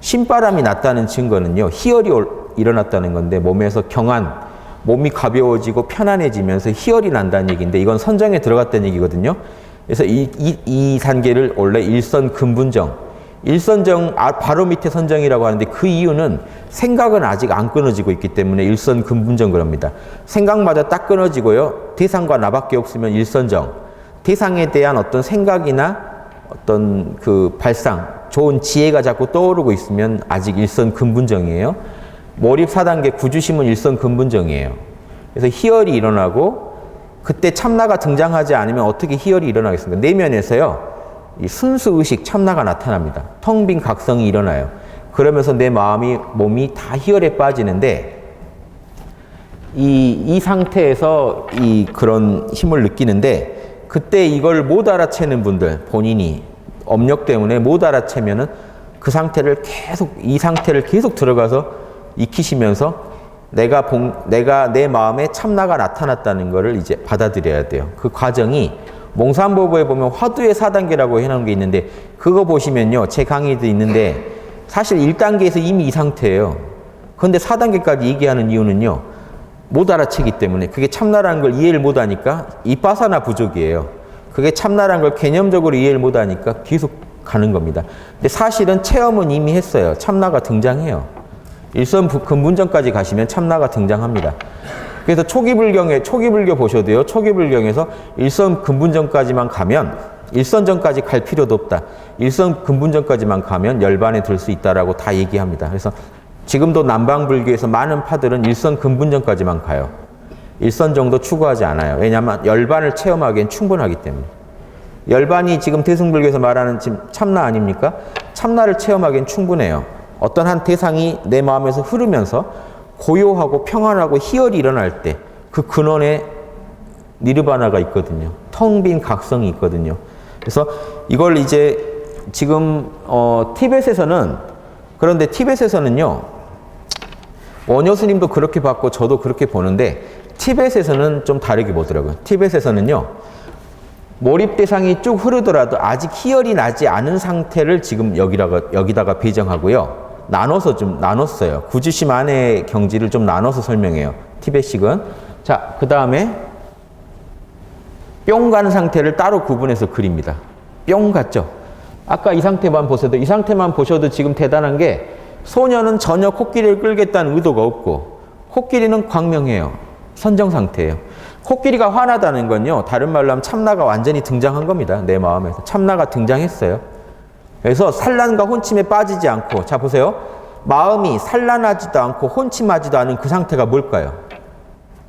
신바람이 났다는 증거는요, 희열이 일어났다는 건데, 몸에서 경한, 몸이 가벼워지고 편안해지면서 희열이 난다는 얘기인데, 이건 선정에 들어갔다는 얘기거든요. 그래서 이 단계를 원래 일선근분정, 일선정 바로 밑에 선정이라고 하는데, 그 이유는 생각은 아직 안 끊어지고 있기 때문에 일선근분정 그럽니다. 생각마저 딱 끊어지고요, 대상과 나밖에 없으면 일선정, 대상에 대한 어떤 생각이나 어떤 발상, 좋은 지혜가 자꾸 떠오르고 있으면 아직 일선근분정이에요. 몰입 4단계 구주심은 일선근분정이에요. 그래서 희열이 일어나고, 그때 참나가 등장하지 않으면 어떻게 희열이 일어나겠습니까? 내면에서요, 이 순수의식 참나가 나타납니다. 텅 빈 각성이 일어나요. 그러면서 내 몸이 다 희열에 빠지는데, 이 상태에서 그런 힘을 느끼는데, 그때 이걸 못 알아채는 분들, 본인이 업력 때문에 못 알아채면은 이 상태를 계속 들어가서 익히시면서 내가 내 마음에 참나가 나타났다는 것을 이제 받아들여야 돼요. 그 과정이 몽산보보에 보면 화두의 4단계라고 해놓은 게 있는데, 그거 보시면요, 제 강의도 있는데, 사실 1단계에서 이미 이 상태예요. 그런데 4단계까지 얘기하는 이유는요, 못 알아채기 때문에, 그게 참나라는 걸 이해를 못 하니까 이빠사나 부족이에요. 그게 참나라는 걸 개념적으로 이해를 못 하니까 계속 가는 겁니다. 근데 사실은 체험은 이미 했어요. 참나가 등장해요. 일선 근분정까지 가시면 참나가 등장합니다. 그래서 초기 불교 보셔도요, 초기 불경에서 일선 근분정까지만 가면, 일선전까지 갈 필요도 없다. 일선 근분정까지만 가면 열반에 들 수 있다라고 다 얘기합니다. 그래서 지금도 남방불교에서 많은 파들은 일선 근분정까지만 가요. 일선 정도 추구하지 않아요. 왜냐하면 열반을 체험하기엔 충분하기 때문에. 열반이 지금 대승불교에서 말하는 지금 참나 아닙니까? 참나를 체험하기엔 충분해요. 어떤 한 대상이 내 마음에서 흐르면서 고요하고 평안하고 희열이 일어날 때 그 근원에 니르바나가 있거든요. 텅 빈 각성이 있거든요. 그래서 이걸 이제 지금 티벳에서는, 그런데 티벳에서는요, 원효 스님도 그렇게 봤고 저도 그렇게 보는데, 티벳에서는 좀 다르게 보더라고요. 티벳에서는요, 몰입 대상이 쭉 흐르더라도 아직 희열이 나지 않은 상태를 지금 여기다가 배정하고요. 나눴어요. 구주심 안의 경지를 좀 나눠서 설명해요. 티벳식은. 자, 그 다음에 뿅 가는 상태를 따로 구분해서 그립니다. 뿅 갔죠? 아까 이 상태만 보셔도 지금 대단한 게, 소녀는 전혀 코끼리를 끌겠다는 의도가 없고, 코끼리는 광명해요. 선정 상태예요. 코끼리가 화나다는 건요, 다른 말로 하면 참나가 완전히 등장한 겁니다. 내 마음에서. 참나가 등장했어요. 그래서 산란과 혼침에 빠지지 않고, 자 보세요. 마음이 산란하지도 않고 혼침하지도 않은 그 상태가 뭘까요?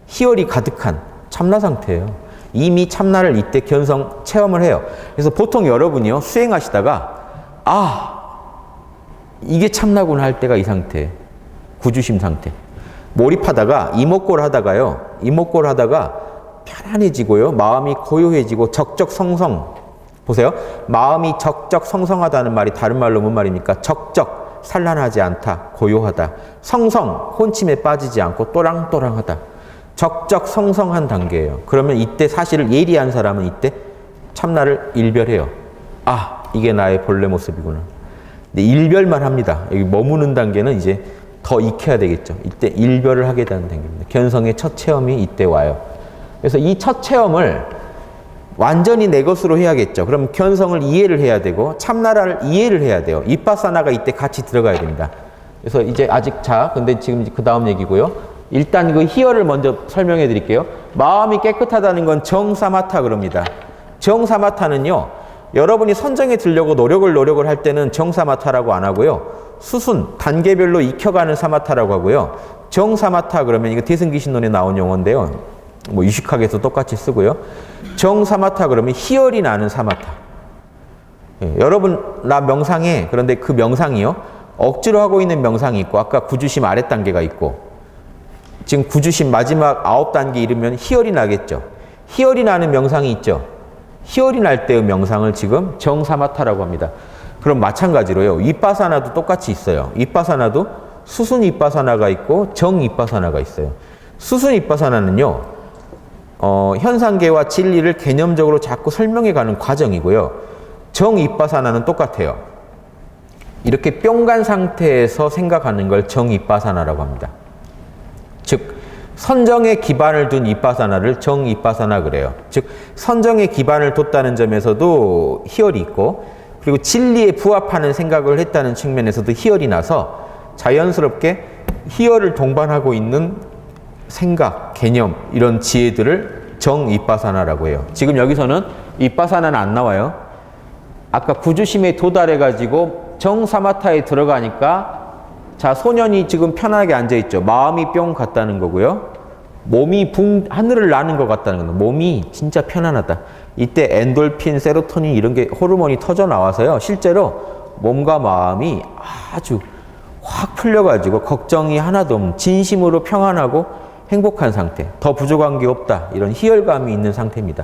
희열이 가득한 참나 상태예요. 이미 참나를 이때 견성 체험을 해요. 그래서 보통 여러분이요, 수행하시다가 이게 참나구나 할 때가 이 상태, 구주심 상태. 몰입하다가 이목골 하다가 편안해지고요. 마음이 고요해지고 적적성성. 보세요. 마음이 적적성성하다는 말이 다른 말로 뭔 말입니까? 적적, 산란하지 않다, 고요하다. 성성, 혼침에 빠지지 않고 또랑또랑하다. 적적성성한 단계예요. 그러면 이때 사실을 예리한 사람은 이때 참나를 일별해요. 아, 이게 나의 본래 모습이구나. 근데 일별만 합니다. 여기 머무는 단계는 이제 더 익혀야 되겠죠. 이때 일별을 하게 되는 단계입니다. 견성의 첫 체험이 이때 와요. 그래서 이 첫 체험을 완전히 내 것으로 해야겠죠. 그럼 견성을 이해를 해야 되고 참나라를 이해를 해야 돼요. 이빠사나가 이때 같이 들어가야 됩니다. 그래서 이제 아직 근데 지금 그 다음 얘기고요. 일단 그 희열을 먼저 설명해 드릴게요. 마음이 깨끗하다는 건 정사마타 그럽니다. 정사마타는요. 여러분이 선정에 들려고 노력을 할 때는 정사마타라고 안 하고요. 수순, 단계별로 익혀가는 사마타라고 하고요. 정사마타 그러면 이거 대승기신론에 나온 용어인데요. 뭐 유식학에서 똑같이 쓰고요. 정사마타 그러면 희열이 나는 사마타. 예, 여러분 나 명상해. 그런데 그 명상이요. 억지로 하고 있는 명상이 있고 아까 구주심 아랫단계가 있고 지금 구주심 마지막 9단계 이르면 희열이 나겠죠. 희열이 나는 명상이 있죠. 희열이 날 때의 명상을 지금 정사마타라고 합니다. 그럼 마찬가지로요. 윗바사나도 똑같이 있어요. 윗바사나도 수순 윗바사나가 있고 정 윗바사나가 있어요. 수순 윗바사나는요. 현상계와 진리를 개념적으로 자꾸 설명해 가는 과정이고요. 정 윗바사나는 똑같아요. 이렇게 뿅간 상태에서 생각하는 걸 정 윗바사나라고 합니다. 즉 선정에 기반을 둔 윗바사나를 정 윗바사나 그래요. 즉 선정에 기반을 뒀다는 점에서도 희열이 있고 그리고 진리에 부합하는 생각을 했다는 측면에서도 희열이 나서 자연스럽게 희열을 동반하고 있는 생각, 개념 이런 지혜들을 정 윗바사나라고 해요. 지금 여기서는 윗바사나는 안 나와요. 아까 구주심에 도달해 가지고 정사마타에 들어가니까 자, 소년이 지금 편하게 앉아있죠. 마음이 뿅 갔다는 거고요. 몸이 하늘을 나는 것 같다는 겁니다. 몸이 진짜 편안하다. 이때 엔돌핀, 세로토닌 이런 게 호르몬이 터져 나와서요. 실제로 몸과 마음이 아주 확 풀려가지고 걱정이 하나도 없는 진심으로 평안하고 행복한 상태. 더 부족한 게 없다. 이런 희열감이 있는 상태입니다.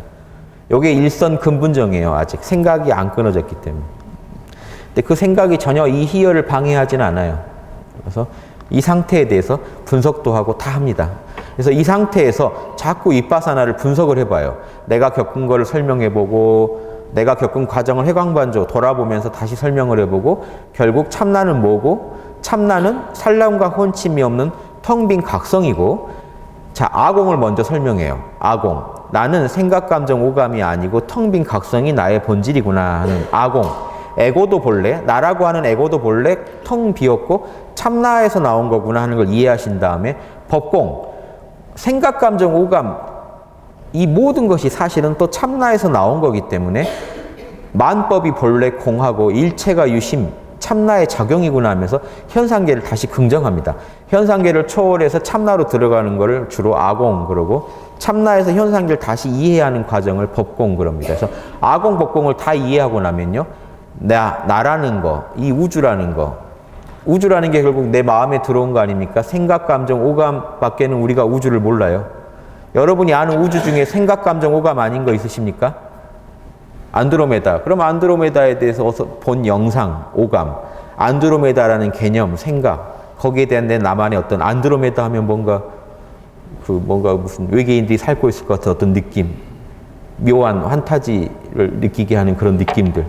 이게 일선 근본정이에요. 아직 생각이 안 끊어졌기 때문에. 근데 그 생각이 전혀 이 희열을 방해하진 않아요. 그래서 이 상태에 대해서 분석도 하고 다 합니다. 그래서 이 상태에서 자꾸 윗바사나를 분석을 해봐요. 내가 겪은 거를 설명해보고 내가 겪은 과정을 회광반조 돌아보면서 다시 설명을 해보고 결국 참나는 뭐고 참나는 산란과 혼침이 없는 텅 빈 각성이고 자 아공을 먼저 설명해요. 아공 나는 생각, 감정, 오감이 아니고 텅 빈 각성이 나의 본질이구나 하는 아공 에고도 본래 나라고 하는 에고도 본래 텅 비었고 참나에서 나온 거구나 하는 걸 이해하신 다음에 법공 생각, 감정, 오감 이 모든 것이 사실은 또 참나에서 나온 거기 때문에 만법이 본래 공하고 일체가 유심 참나의 작용이구나 하면서 현상계를 다시 긍정합니다. 현상계를 초월해서 참나로 들어가는 거를 주로 아공 그러고 참나에서 현상계를 다시 이해하는 과정을 법공 그럽니다. 그래서 아공, 법공을 다 이해하고 나면요. 나라는 거, 이 우주라는 거 우주라는 게 결국 내 마음에 들어온 거 아닙니까? 생각, 감정, 오감 밖에는 우리가 우주를 몰라요. 여러분이 아는 우주 중에 생각, 감정, 오감 아닌 거 있으십니까? 안드로메다. 그럼 안드로메다에 대해서 본 영상, 오감, 안드로메다라는 개념, 생각, 거기에 대한 내 나만의 어떤 안드로메다 하면 뭔가 무슨 외계인들이 살고 있을 것 같은 어떤 느낌, 묘한 환타지를 느끼게 하는 그런 느낌들.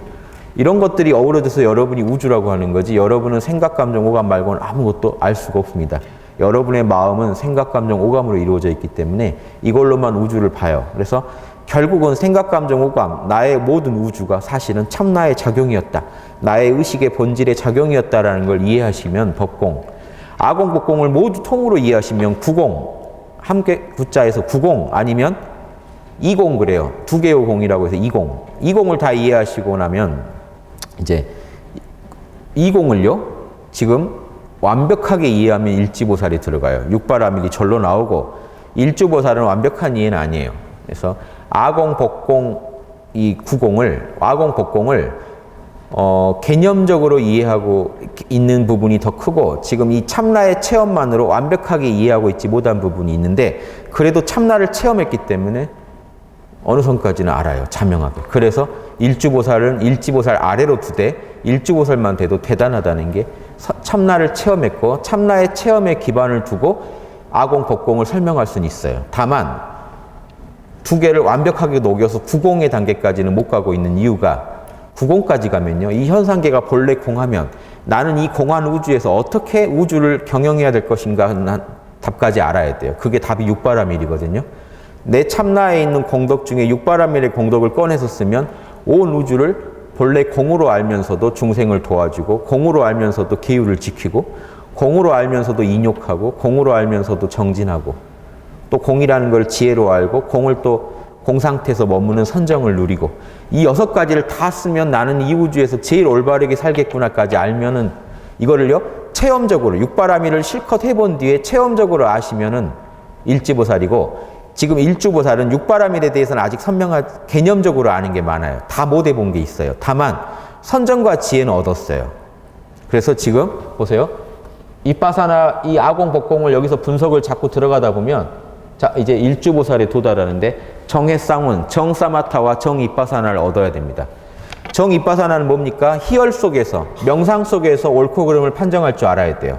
이런 것들이 어우러져서 여러분이 우주라고 하는 거지 여러분은 생각, 감정, 오감 말고는 아무것도 알 수가 없습니다. 여러분의 마음은 생각, 감정, 오감으로 이루어져 있기 때문에 이걸로만 우주를 봐요. 그래서 결국은 생각, 감정, 오감, 나의 모든 우주가 사실은 참나의 작용이었다. 나의 의식의 본질의 작용이었다라는 걸 이해하시면 법공, 아공, 법공을 모두 통으로 이해하시면 구공, 함께 구자에서 구공 아니면 이공 그래요. 두 개의 공이라고 해서 이공. 이공을 다 이해하시고 나면 이제 이공을요 지금 완벽하게 이해하면 일지보살이 들어가요. 육바라밀이 절로 나오고 일주보살은 완벽한 이해는 아니에요. 그래서 아공, 법공 이 구공을 아공, 법공을 개념적으로 이해하고 있는 부분이 더 크고 지금 이 참나의 체험만으로 완벽하게 이해하고 있지 못한 부분이 있는데 그래도 참나를 체험했기 때문에 어느 선까지는 알아요. 자명하게. 그래서 일주보살은 일지보살 아래로 두되 일주보살만 돼도 대단하다는 게 참나를 체험했고 참나의 체험에 기반을 두고 아공, 법공을 설명할 수는 있어요. 다만 두 개를 완벽하게 녹여서 구공의 단계까지는 못 가고 있는 이유가 구공까지 가면요. 이 현상계가 본래 공하면 나는 이 공한 우주에서 어떻게 우주를 경영해야 될 것인가 하는 답까지 알아야 돼요. 그게 답이 육바라밀이거든요. 내 참나에 있는 공덕 중에 육바라밀의 공덕을 꺼내서 쓰면 온 우주를 본래 공으로 알면서도 중생을 도와주고 공으로 알면서도 계율을 지키고 공으로 알면서도 인욕하고 공으로 알면서도 정진하고 또 공이라는 걸 지혜로 알고 공을 또 공 상태에서 머무는 선정을 누리고 이 6가지를 다 쓰면 나는 이 우주에서 제일 올바르게 살겠구나까지 알면은 이거를요 체험적으로 육바라밀을 실컷 해본 뒤에 체험적으로 아시면은 일지보살이고 지금 일주보살은 육바라밀에 대해서는 아직 선명한 개념적으로 아는 게 많아요. 다 못 해본 게 있어요. 다만 선정과 지혜는 얻었어요. 그래서 지금 보세요. 이빠사나 이 아공 법공을 여기서 분석을 자꾸 들어가다 보면 자 이제 일주보살에 도달하는데 정해쌍운, 정사마타와 정이빠사나를 얻어야 됩니다. 정이빠사나는 뭡니까? 희열 속에서 명상 속에서 옳고 그름을 판정할 줄 알아야 돼요.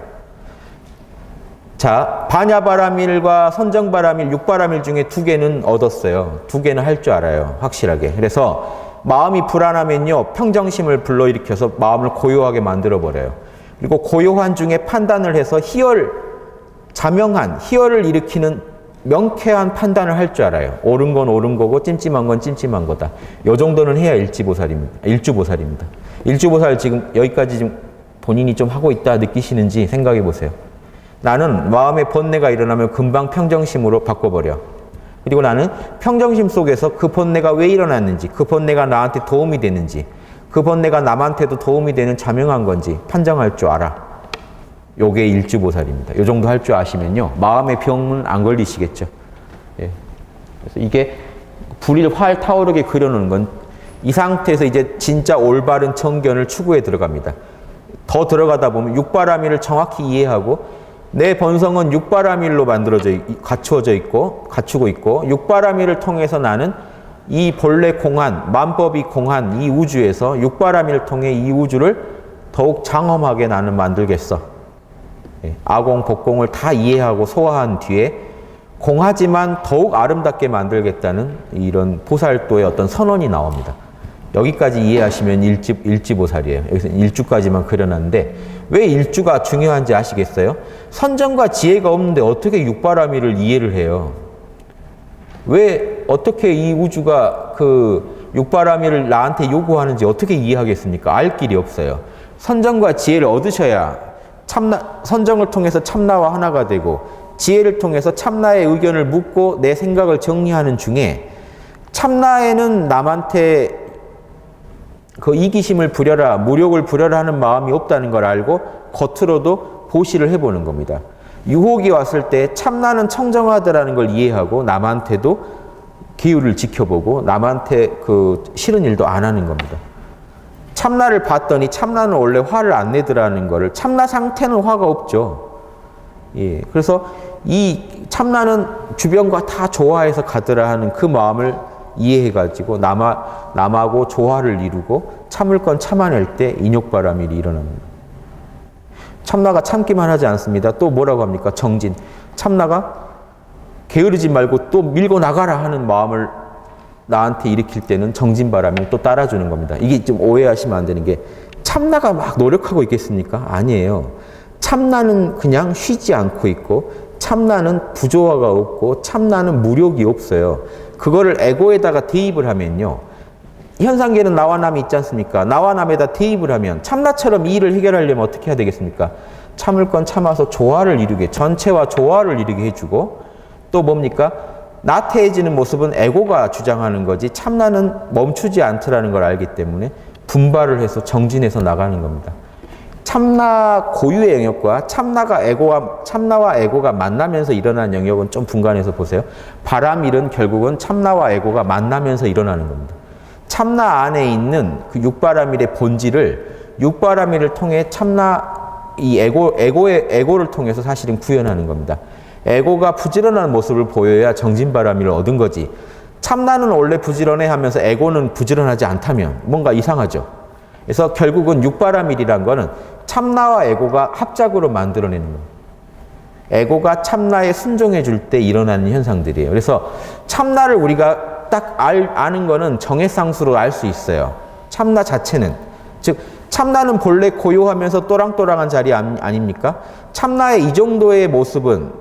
자, 반야바라밀과 선정바라밀, 육바라밀 중에 2개는 얻었어요. 2개는 할 줄 알아요. 확실하게. 그래서 마음이 불안하면요. 평정심을 불러일으켜서 마음을 고요하게 만들어버려요. 그리고 고요한 중에 판단을 해서 희열, 자명한, 희열을 일으키는 명쾌한 판단을 할 줄 알아요. 옳은 건 옳은 거고 찜찜한 건 찜찜한 거다. 요 정도는 해야 일주보살입니다. 일주보살 지금 여기까지 좀 본인이 좀 하고 있다 느끼시는지 생각해 보세요. 나는 마음의 번뇌가 일어나면 금방 평정심으로 바꿔버려. 그리고 나는 평정심 속에서 그 번뇌가 왜 일어났는지, 그 번뇌가 나한테 도움이 되는지, 그 번뇌가 남한테도 도움이 되는 자명한 건지 판정할 줄 알아. 요게 일주보살입니다. 요 정도 할 줄 아시면요. 마음의 병은 안 걸리시겠죠. 예. 그래서 이게 불일 활 타오르게 그려놓는 건 이 상태에서 이제 진짜 올바른 정견을 추구해 들어갑니다. 더 들어가다 보면 육바라밀을 정확히 이해하고 내 본성은 육바라밀로 갖추어져 있고 갖추고 있고 육바라밀을 통해서 나는 이 본래 공한 만법이 공한 이 우주에서 육바라밀을 통해 이 우주를 더욱 장엄하게 나는 만들겠어. 아공, 법공을 다 이해하고 소화한 뒤에 공하지만 더욱 아름답게 만들겠다는 이런 보살도의 어떤 선언이 나옵니다. 여기까지 이해하시면 일지보살이에요. 여기서 일주까지만 그려놨는데 왜 일주가 중요한지 아시겠어요? 선정과 지혜가 없는데 어떻게 육바라밀을 이해를 해요? 왜 어떻게 이 우주가 그 육바라밀을 나한테 요구하는지 어떻게 이해하겠습니까? 알 길이 없어요. 선정과 지혜를 얻으셔야 선정을 통해서 참나와 하나가 되고 지혜를 통해서 참나의 의견을 묻고 내 생각을 정리하는 중에 참나에는 남한테 그 이기심을 부려라, 무력을 부려라 하는 마음이 없다는 걸 알고 겉으로도 보시를 해보는 겁니다. 유혹이 왔을 때 참나는 청정하다라는 걸 이해하고 남한테도 기율을 지켜보고 남한테 그 싫은 일도 안 하는 겁니다. 참나를 봤더니 참나는 원래 화를 안 내더라는 거를 참나 상태는 화가 없죠. 예. 그래서 이 참나는 주변과 다 조화해서 가더라 하는 그 마음을 이해해가지고 남하고 조화를 이루고 참을 건 참아낼 때 인욕바라밀이 일어납니다. 참나가 참기만 하지 않습니다. 또 뭐라고 합니까? 정진. 참나가 게으르지 말고 또 밀고 나가라 하는 마음을 나한테 일으킬 때는 정진바람이 또 따라주는 겁니다. 이게 좀 오해하시면 안 되는 게 참나가 막 노력하고 있겠습니까? 아니에요. 참나는 그냥 쉬지 않고 있고 참나는 부조화가 없고 참나는 무력이 없어요. 그거를 에고에다가 대입을 하면요. 현상계는 나와 남이 있지 않습니까? 나와 남에다 대입을 하면 참나처럼 이 일을 해결하려면 어떻게 해야 되겠습니까? 참을 건 참아서 조화를 이루게, 전체와 조화를 이루게 해주고 또 뭡니까? 나태해지는 모습은 에고가 주장하는 거지 참나는 멈추지 않더라는 걸 알기 때문에 분발을 해서 정진해서 나가는 겁니다. 참나 고유의 영역과 참나와 에고가 만나면서 일어나는 영역은 좀 분간해서 보세요. 바람일은 결국은 참나와 에고가 만나면서 일어나는 겁니다. 참나 안에 있는 그 육바라밀의 본질을 육바라밀을 통해 참나 이 에고를 통해서 사실은 구현하는 겁니다. 에고가 부지런한 모습을 보여야 정진바라밀을 얻은 거지. 참나는 원래 부지런해 하면서 에고는 부지런하지 않다면 뭔가 이상하죠. 그래서 결국은 육바라밀이란 거는 참나와 에고가 합작으로 만들어내는 겁니다. 에고가 참나에 순종해 줄 때 일어나는 현상들이에요. 그래서 참나를 우리가 딱 아는 거는 정해상수로 알 수 있어요. 참나 자체는. 즉 참나는 본래 고요하면서 또랑또랑한 자리 아닙니까? 참나의 이 정도의 모습은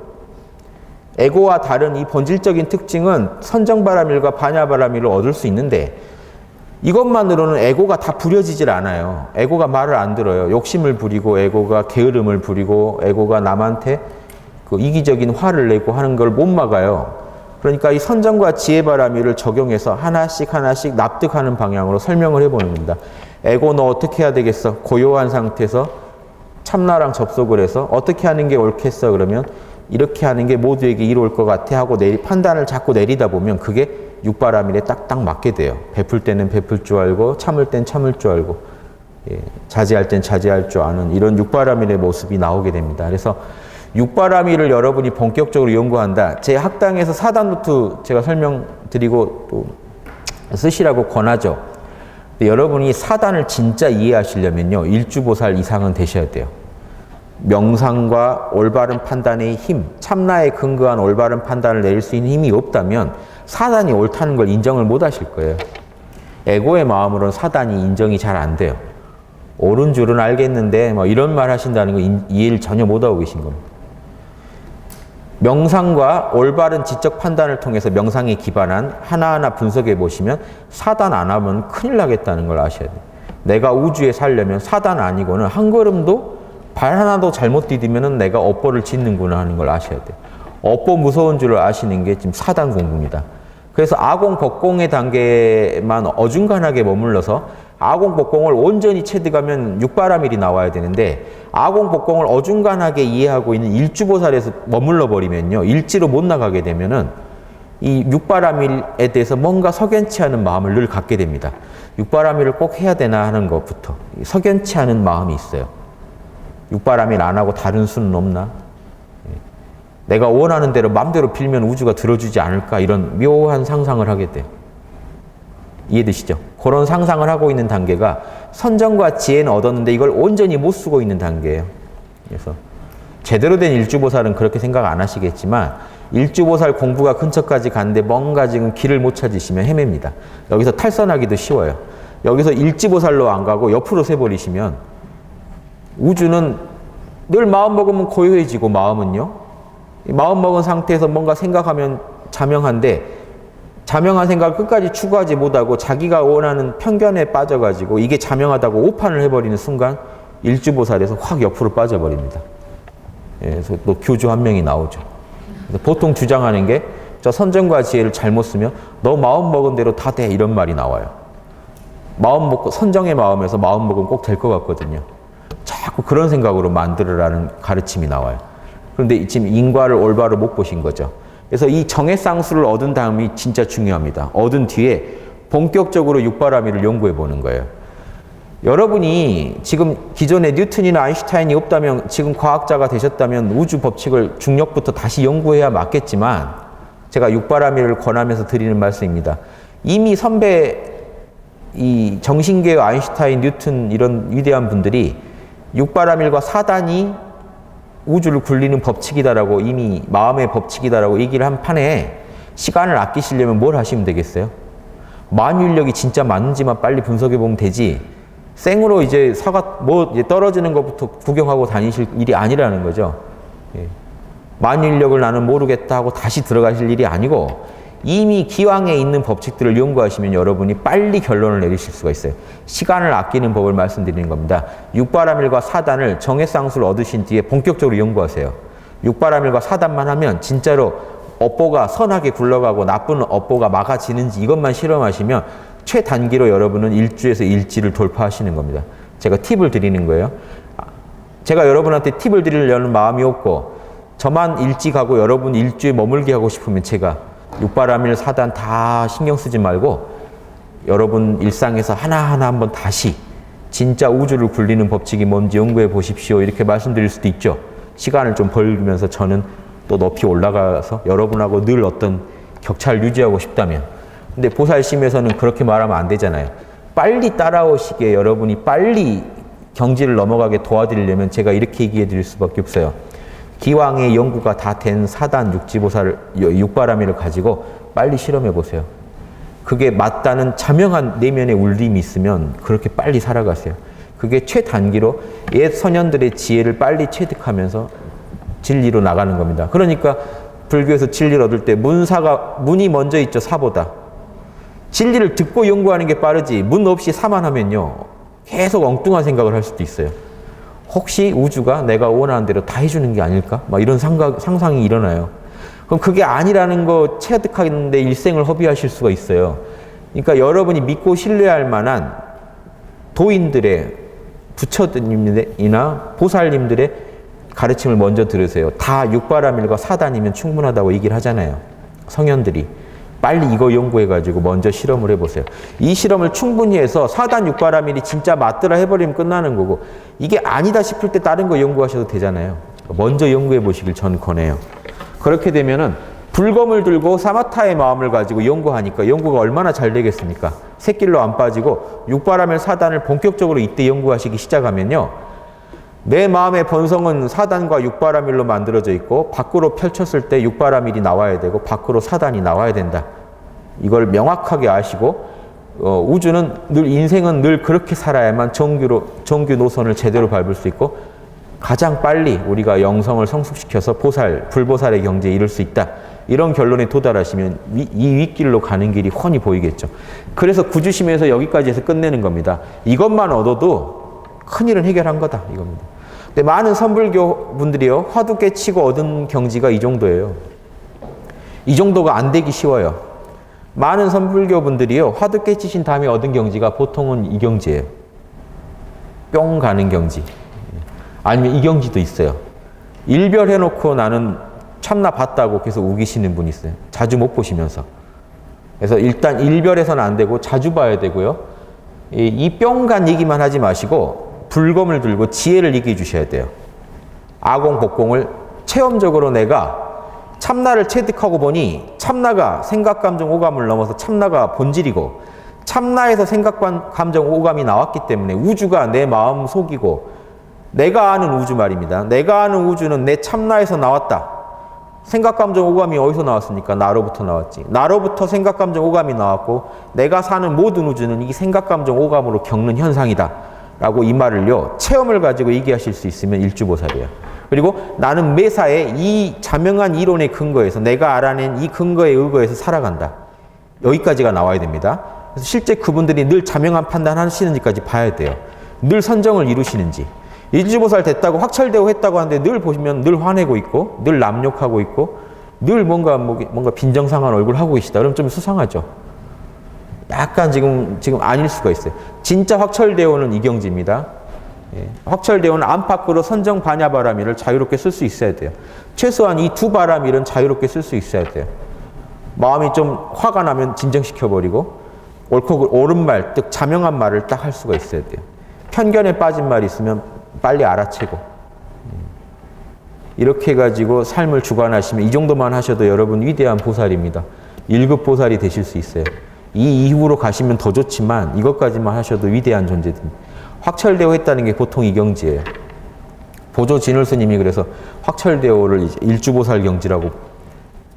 에고와 다른 이 본질적인 특징은 선정바라밀과 반야바라밀을 얻을 수 있는데 이것만으로는 에고가 다 부려지질 않아요. 에고가 말을 안 들어요. 욕심을 부리고 에고가 게으름을 부리고 에고가 남한테 그 이기적인 화를 내고 하는 걸 못 막아요. 그러니까 이 선정과 지혜바라밀을 적용해서 하나씩 하나씩 납득하는 방향으로 설명을 해보는 겁니다. 에고 너 어떻게 해야 되겠어? 고요한 상태에서 참나랑 접속을 해서 어떻게 하는 게 옳겠어? 그러면 이렇게 하는 게 모두에게 이로울 것 같아 하고 판단을 자꾸 내리다 보면 그게 육바라밀에 딱딱 맞게 돼요. 베풀 때는 베풀 줄 알고 참을 땐 참을 줄 알고 자제할 땐 자제할 줄 아는 이런 육바라밀의 모습이 나오게 됩니다. 그래서 육바라밀을 여러분이 본격적으로 연구한다. 제 학당에서 사단 노트 제가 설명드리고 또 쓰시라고 권하죠. 근데 여러분이 사단을 진짜 이해하시려면요. 일주보살 이상은 되셔야 돼요. 명상과 올바른 판단의 힘, 참나에 근거한 올바른 판단을 내릴 수 있는 힘이 없다면 사단이 옳다는 걸 인정을 못 하실 거예요. 에고의 마음으로는 사단이 인정이 잘 안 돼요. 옳은 줄은 알겠는데 뭐 이런 말 하신다는 거 이해를 전혀 못 하고 계신 겁니다. 명상과 올바른 지적 판단을 통해서 명상에 기반한 하나하나 분석해 보시면 사단 안 하면 큰일 나겠다는 걸 아셔야 돼요. 내가 우주에 살려면 사단 아니고는 한 걸음도 발 하나도 잘못 디디면 내가 업보를 짓는구나 하는 걸 아셔야 돼요. 업보 무서운 줄을 아시는 게 지금 사단 공부입니다. 그래서 아공, 법공의 단계만 어중간하게 머물러서 아공, 법공을 온전히 체득하면 육바라밀이 나와야 되는데 아공, 법공을 어중간하게 이해하고 있는 일주보살에서 머물러 버리면요. 일지로 못 나가게 되면은 이 육바라밀에 대해서 뭔가 석연치 않은 마음을 늘 갖게 됩니다. 육바라밀을 꼭 해야 되나 하는 것부터 석연치 않은 마음이 있어요. 육바라밀 안 하고 다른 수는 없나? 내가 원하는 대로 마음대로 빌면 우주가 들어주지 않을까? 이런 묘한 상상을 하게 돼요. 이해되시죠? 그런 상상을 하고 있는 단계가 선정과 지혜는 얻었는데 이걸 온전히 못 쓰고 있는 단계예요. 그래서 제대로 된 일주보살은 그렇게 생각 안 하시겠지만 일주보살 공부가 근처까지 갔는데 뭔가 지금 길을 못 찾으시면 헤맵니다. 여기서 탈선하기도 쉬워요. 여기서 일지보살로 안 가고 옆으로 세버리시면 우주는 늘 마음 먹으면 고요해지고 마음은요. 마음 먹은 상태에서 뭔가 생각하면 자명한데 자명한 생각을 끝까지 추구하지 못하고 자기가 원하는 편견에 빠져가지고 이게 자명하다고 오판을 해버리는 순간 일주보살에서 확 옆으로 빠져버립니다. 그래서 또 교주 한 명이 나오죠. 그래서 보통 주장하는 게 저 선정과 지혜를 잘못 쓰면 너 마음 먹은 대로 다 돼 이런 말이 나와요. 마음 먹고 선정의 마음에서 마음 먹으면 꼭 될 것 같거든요. 자꾸 그런 생각으로 만들으라는 가르침이 나와요. 그런데 지금 인과를 올바로 못 보신 거죠. 그래서 이 정해상수를 얻은 다음이 진짜 중요합니다. 얻은 뒤에 본격적으로 육바라밀을 연구해 보는 거예요. 여러분이 지금 기존에 뉴턴이나 아인슈타인이 없다면 지금 과학자가 되셨다면 우주 법칙을 중력부터 다시 연구해야 맞겠지만 제가 육바라밀을 권하면서 드리는 말씀입니다. 이미 선배 이 정신계의 아인슈타인, 뉴턴 이런 위대한 분들이 육바라밀과 사단이 우주를 굴리는 법칙이다라고 이미 마음의 법칙이다라고 얘기를 한 판에 시간을 아끼시려면 뭘 하시면 되겠어요? 만유인력이 진짜 맞는지만 빨리 분석해 보면 되지 생으로 이제 이제 떨어지는 것부터 구경하고 다니실 일이 아니라는 거죠. 예. 만유인력을 나는 모르겠다 하고 다시 들어가실 일이 아니고 이미 기왕에 있는 법칙들을 연구하시면 여러분이 빨리 결론을 내리실 수가 있어요. 시간을 아끼는 법을 말씀드리는 겁니다. 육바라밀과 사단을 정해상수를 얻으신 뒤에 본격적으로 연구하세요. 육바라밀과 사단만 하면 진짜로 업보가 선하게 굴러가고 나쁜 업보가 막아지는지 이것만 실험하시면 최단기로 여러분은 일주에서 일지를 돌파하시는 겁니다. 제가 팁을 드리는 거예요. 제가 여러분한테 팁을 드리려는 마음이 없고 저만 일지 가고 여러분 일주에 머물게 하고 싶으면 제가 육바라밀 사단 다 신경 쓰지 말고 여러분 일상에서 하나하나 한번 다시 진짜 우주를 굴리는 법칙이 뭔지 연구해 보십시오. 이렇게 말씀드릴 수도 있죠. 시간을 좀 벌면서 저는 또 높이 올라가서 여러분하고 늘 어떤 격차를 유지하고 싶다면. 근데 보살심에서는 그렇게 말하면 안 되잖아요. 빨리 따라오시게 여러분이 빨리 경지를 넘어가게 도와드리려면 제가 이렇게 얘기해 드릴 수밖에 없어요. 기왕의 연구가 다 된 사단 육지보살, 육바라밀을 가지고 빨리 실험해 보세요. 그게 맞다는 자명한 내면의 울림이 있으면 그렇게 빨리 살아가세요. 그게 최단기로 옛 선현들의 지혜를 빨리 체득하면서 진리로 나가는 겁니다. 그러니까 불교에서 진리를 얻을 때 문이 먼저 있죠, 사보다. 진리를 듣고 연구하는 게 빠르지 문 없이 사만 하면요 계속 엉뚱한 생각을 할 수도 있어요. 혹시 우주가 내가 원하는 대로 다 해주는 게 아닐까? 막 이런 상상이 일어나요. 그럼 그게 아니라는 거 체득하는데 일생을 허비하실 수가 있어요. 그러니까 여러분이 믿고 신뢰할 만한 도인들의 부처님이나 보살님들의 가르침을 먼저 들으세요. 다 육바라밀과 사단이면 충분하다고 얘기를 하잖아요. 성현들이. 빨리 이거 연구해가지고 먼저 실험을 해보세요. 이 실험을 충분히 해서 사단 육바라밀이 진짜 맞더라 해버리면 끝나는 거고 이게 아니다 싶을 때 다른 거 연구하셔도 되잖아요. 먼저 연구해 보시길 전 권해요. 그렇게 되면은 불검을 들고 사마타의 마음을 가지고 연구하니까 연구가 얼마나 잘 되겠습니까? 새길로 안 빠지고 육바라밀 사단을 본격적으로 이때 연구하시기 시작하면요. 내 마음의 본성은 사단과 육바라밀로 만들어져 있고 밖으로 펼쳤을 때 육바라밀이 나와야 되고 밖으로 사단이 나와야 된다. 이걸 명확하게 아시고 우주는 늘 인생은 늘 그렇게 살아야만 정규 노선을 제대로 밟을 수 있고 가장 빨리 우리가 영성을 성숙시켜서 불보살의 경지에 이를 수 있다. 이런 결론에 도달하시면 이 윗길로 가는 길이 훤히 보이겠죠. 그래서 구주심에서 여기까지 해서 끝내는 겁니다. 이것만 얻어도 큰일은 해결한 거다 이겁니다. 근데 많은 선불교 분들이요 화두 깨치고 얻은 경지가 이 정도예요. 이 정도가 안 되기 쉬워요. 많은 선불교 분들이요 화두 깨치신 다음에 얻은 경지가 보통은 이 경지예요. 뿅 가는 경지. 아니면 이 경지도 있어요. 일별해놓고 나는 참나 봤다고 계속 우기시는 분이 있어요. 자주 못 보시면서. 그래서 일단 일별해서는 안 되고 자주 봐야 되고요. 이 뿅 간 얘기만 하지 마시고 불검을 들고 지혜를 얘기해 주셔야 돼요. 아공복공을 체험적으로 내가 참나를 체득하고 보니 참나가 생각, 감정, 오감을 넘어서 참나가 본질이고 참나에서 생각, 감정, 오감이 나왔기 때문에 우주가 내 마음 속이고 내가 아는 우주 말입니다. 내가 아는 우주는 내 참나에서 나왔다. 생각, 감정, 오감이 어디서 나왔습니까? 나로부터 나왔지. 나로부터 생각, 감정, 오감이 나왔고 내가 사는 모든 우주는 이 생각, 감정, 오감으로 겪는 현상이다. 라고 이 말을요. 체험을 가지고 얘기하실 수 있으면 일주보살이에요. 그리고 나는 매사에 이 자명한 이론의 근거에서 내가 알아낸 이 근거에 의거해서 살아간다. 여기까지가 나와야 됩니다. 그래서 실제 그분들이 늘 자명한 판단하시는지까지 봐야 돼요. 늘 선정을 이루시는지. 일주보살 됐다고 확철되고 했다고 하는데 늘 보시면 늘 화내고 있고 늘 남욕하고 있고 늘 뭔가 빈정상한 얼굴 하고 계시다. 그럼 좀 수상하죠. 약간 지금 아닐 수가 있어요. 진짜 확철대오는 이경지입니다. 예. 확철대오는 안팎으로 선정 반야바라밀을 자유롭게 쓸 수 있어야 돼요. 최소한 이 두 바라밀은 자유롭게 쓸 수 있어야 돼요. 마음이 좀 화가 나면 진정시켜버리고 옳은 말, 즉 자명한 말을 딱 할 수가 있어야 돼요. 편견에 빠진 말이 있으면 빨리 알아채고 이렇게 해가지고 삶을 주관하시면 이 정도만 하셔도 여러분 위대한 보살입니다. 1급 보살이 되실 수 있어요. 이 이후로 가시면 더 좋지만 이것까지만 하셔도 위대한 존재입니다. 확철대오 했다는 게 보통 이 경지예요. 보조 진울 스님이 그래서 확철대오를 이제 일주보살 경지라고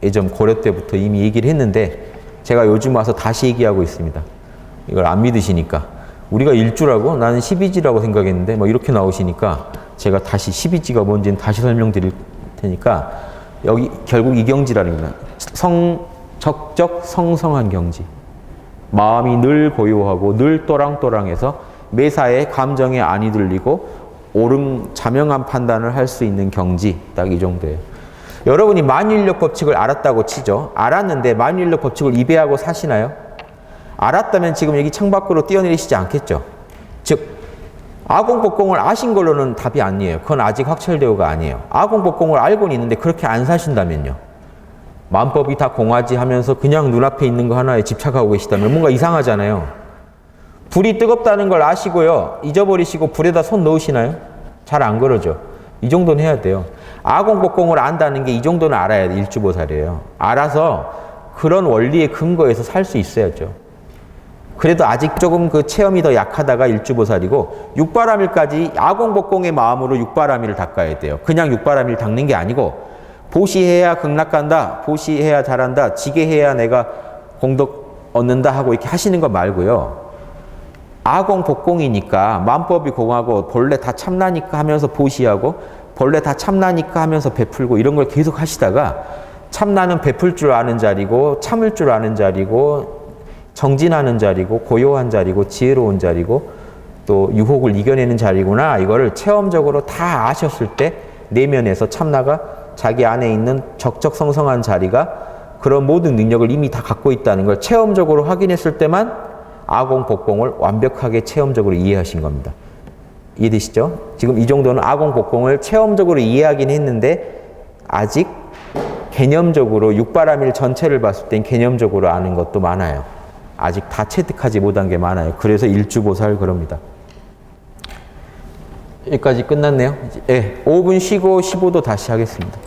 예전 고려 때부터 이미 얘기를 했는데 제가 요즘 와서 다시 얘기하고 있습니다. 이걸 안 믿으시니까. 우리가 일주라고? 나는 12지라고 생각했는데 뭐 이렇게 나오시니까 제가 다시 12지가 뭔지는 다시 설명드릴 테니까 여기 결국 이 경지라는 겁니다. 적적 성성한 경지. 마음이 늘 고요하고 늘 또랑또랑해서 매사에 감정에 안이 들리고 옳은 자명한 판단을 할 수 있는 경지. 딱 이 정도예요. 여러분이 만유인력 법칙을 알았다고 치죠. 알았는데 만유인력 법칙을 이해하고 사시나요? 알았다면 지금 여기 창밖으로 뛰어내리시지 않겠죠. 즉 아공복공을 아신 걸로는 답이 아니에요. 그건 아직 확철대오가 아니에요. 아공복공을 알고는 있는데 그렇게 안 사신다면요. 만법이 다 공하지 하면서 그냥 눈앞에 있는 거 하나에 집착하고 계시다면 뭔가 이상하잖아요. 불이 뜨겁다는 걸 아시고요. 잊어버리시고 불에다 손 넣으시나요? 잘 안 그러죠. 이 정도는 해야 돼요. 아공복공을 안다는 게 이 정도는 알아야 돼. 일주보살이에요. 알아서 그런 원리의 근거에서 살 수 있어야죠. 그래도 아직 조금 그 체험이 더 약하다가 일주보살이고 육바라밀까지 아공복공의 마음으로 육바라밀을 닦아야 돼요. 그냥 육바라밀 닦는 게 아니고 보시해야 극락간다. 보시해야 잘한다. 지게해야 내가 공덕 얻는다 하고 이렇게 하시는 거 말고요. 아공복공이니까 만법이 공하고 본래 다 참나니까 하면서 보시하고 본래 다 참나니까 하면서 베풀고 이런 걸 계속 하시다가 참나는 베풀 줄 아는 자리고 참을 줄 아는 자리고 정진하는 자리고 고요한 자리고 지혜로운 자리고 또 유혹을 이겨내는 자리구나. 이거를 체험적으로 다 아셨을 때 내면에서 참나가 자기 안에 있는 적적성성한 자리가 그런 모든 능력을 이미 다 갖고 있다는 걸 체험적으로 확인했을 때만 아공복공을 완벽하게 체험적으로 이해하신 겁니다. 이해되시죠? 지금 이 정도는 아공복공을 체험적으로 이해하긴 했는데 아직 개념적으로 육바라밀 전체를 봤을 땐 개념적으로 아는 것도 많아요. 아직 다 체득하지 못한 게 많아요. 그래서 일주보살 그럽니다. 여기까지 끝났네요. 예, 5분 쉬고 15도 다시 하겠습니다.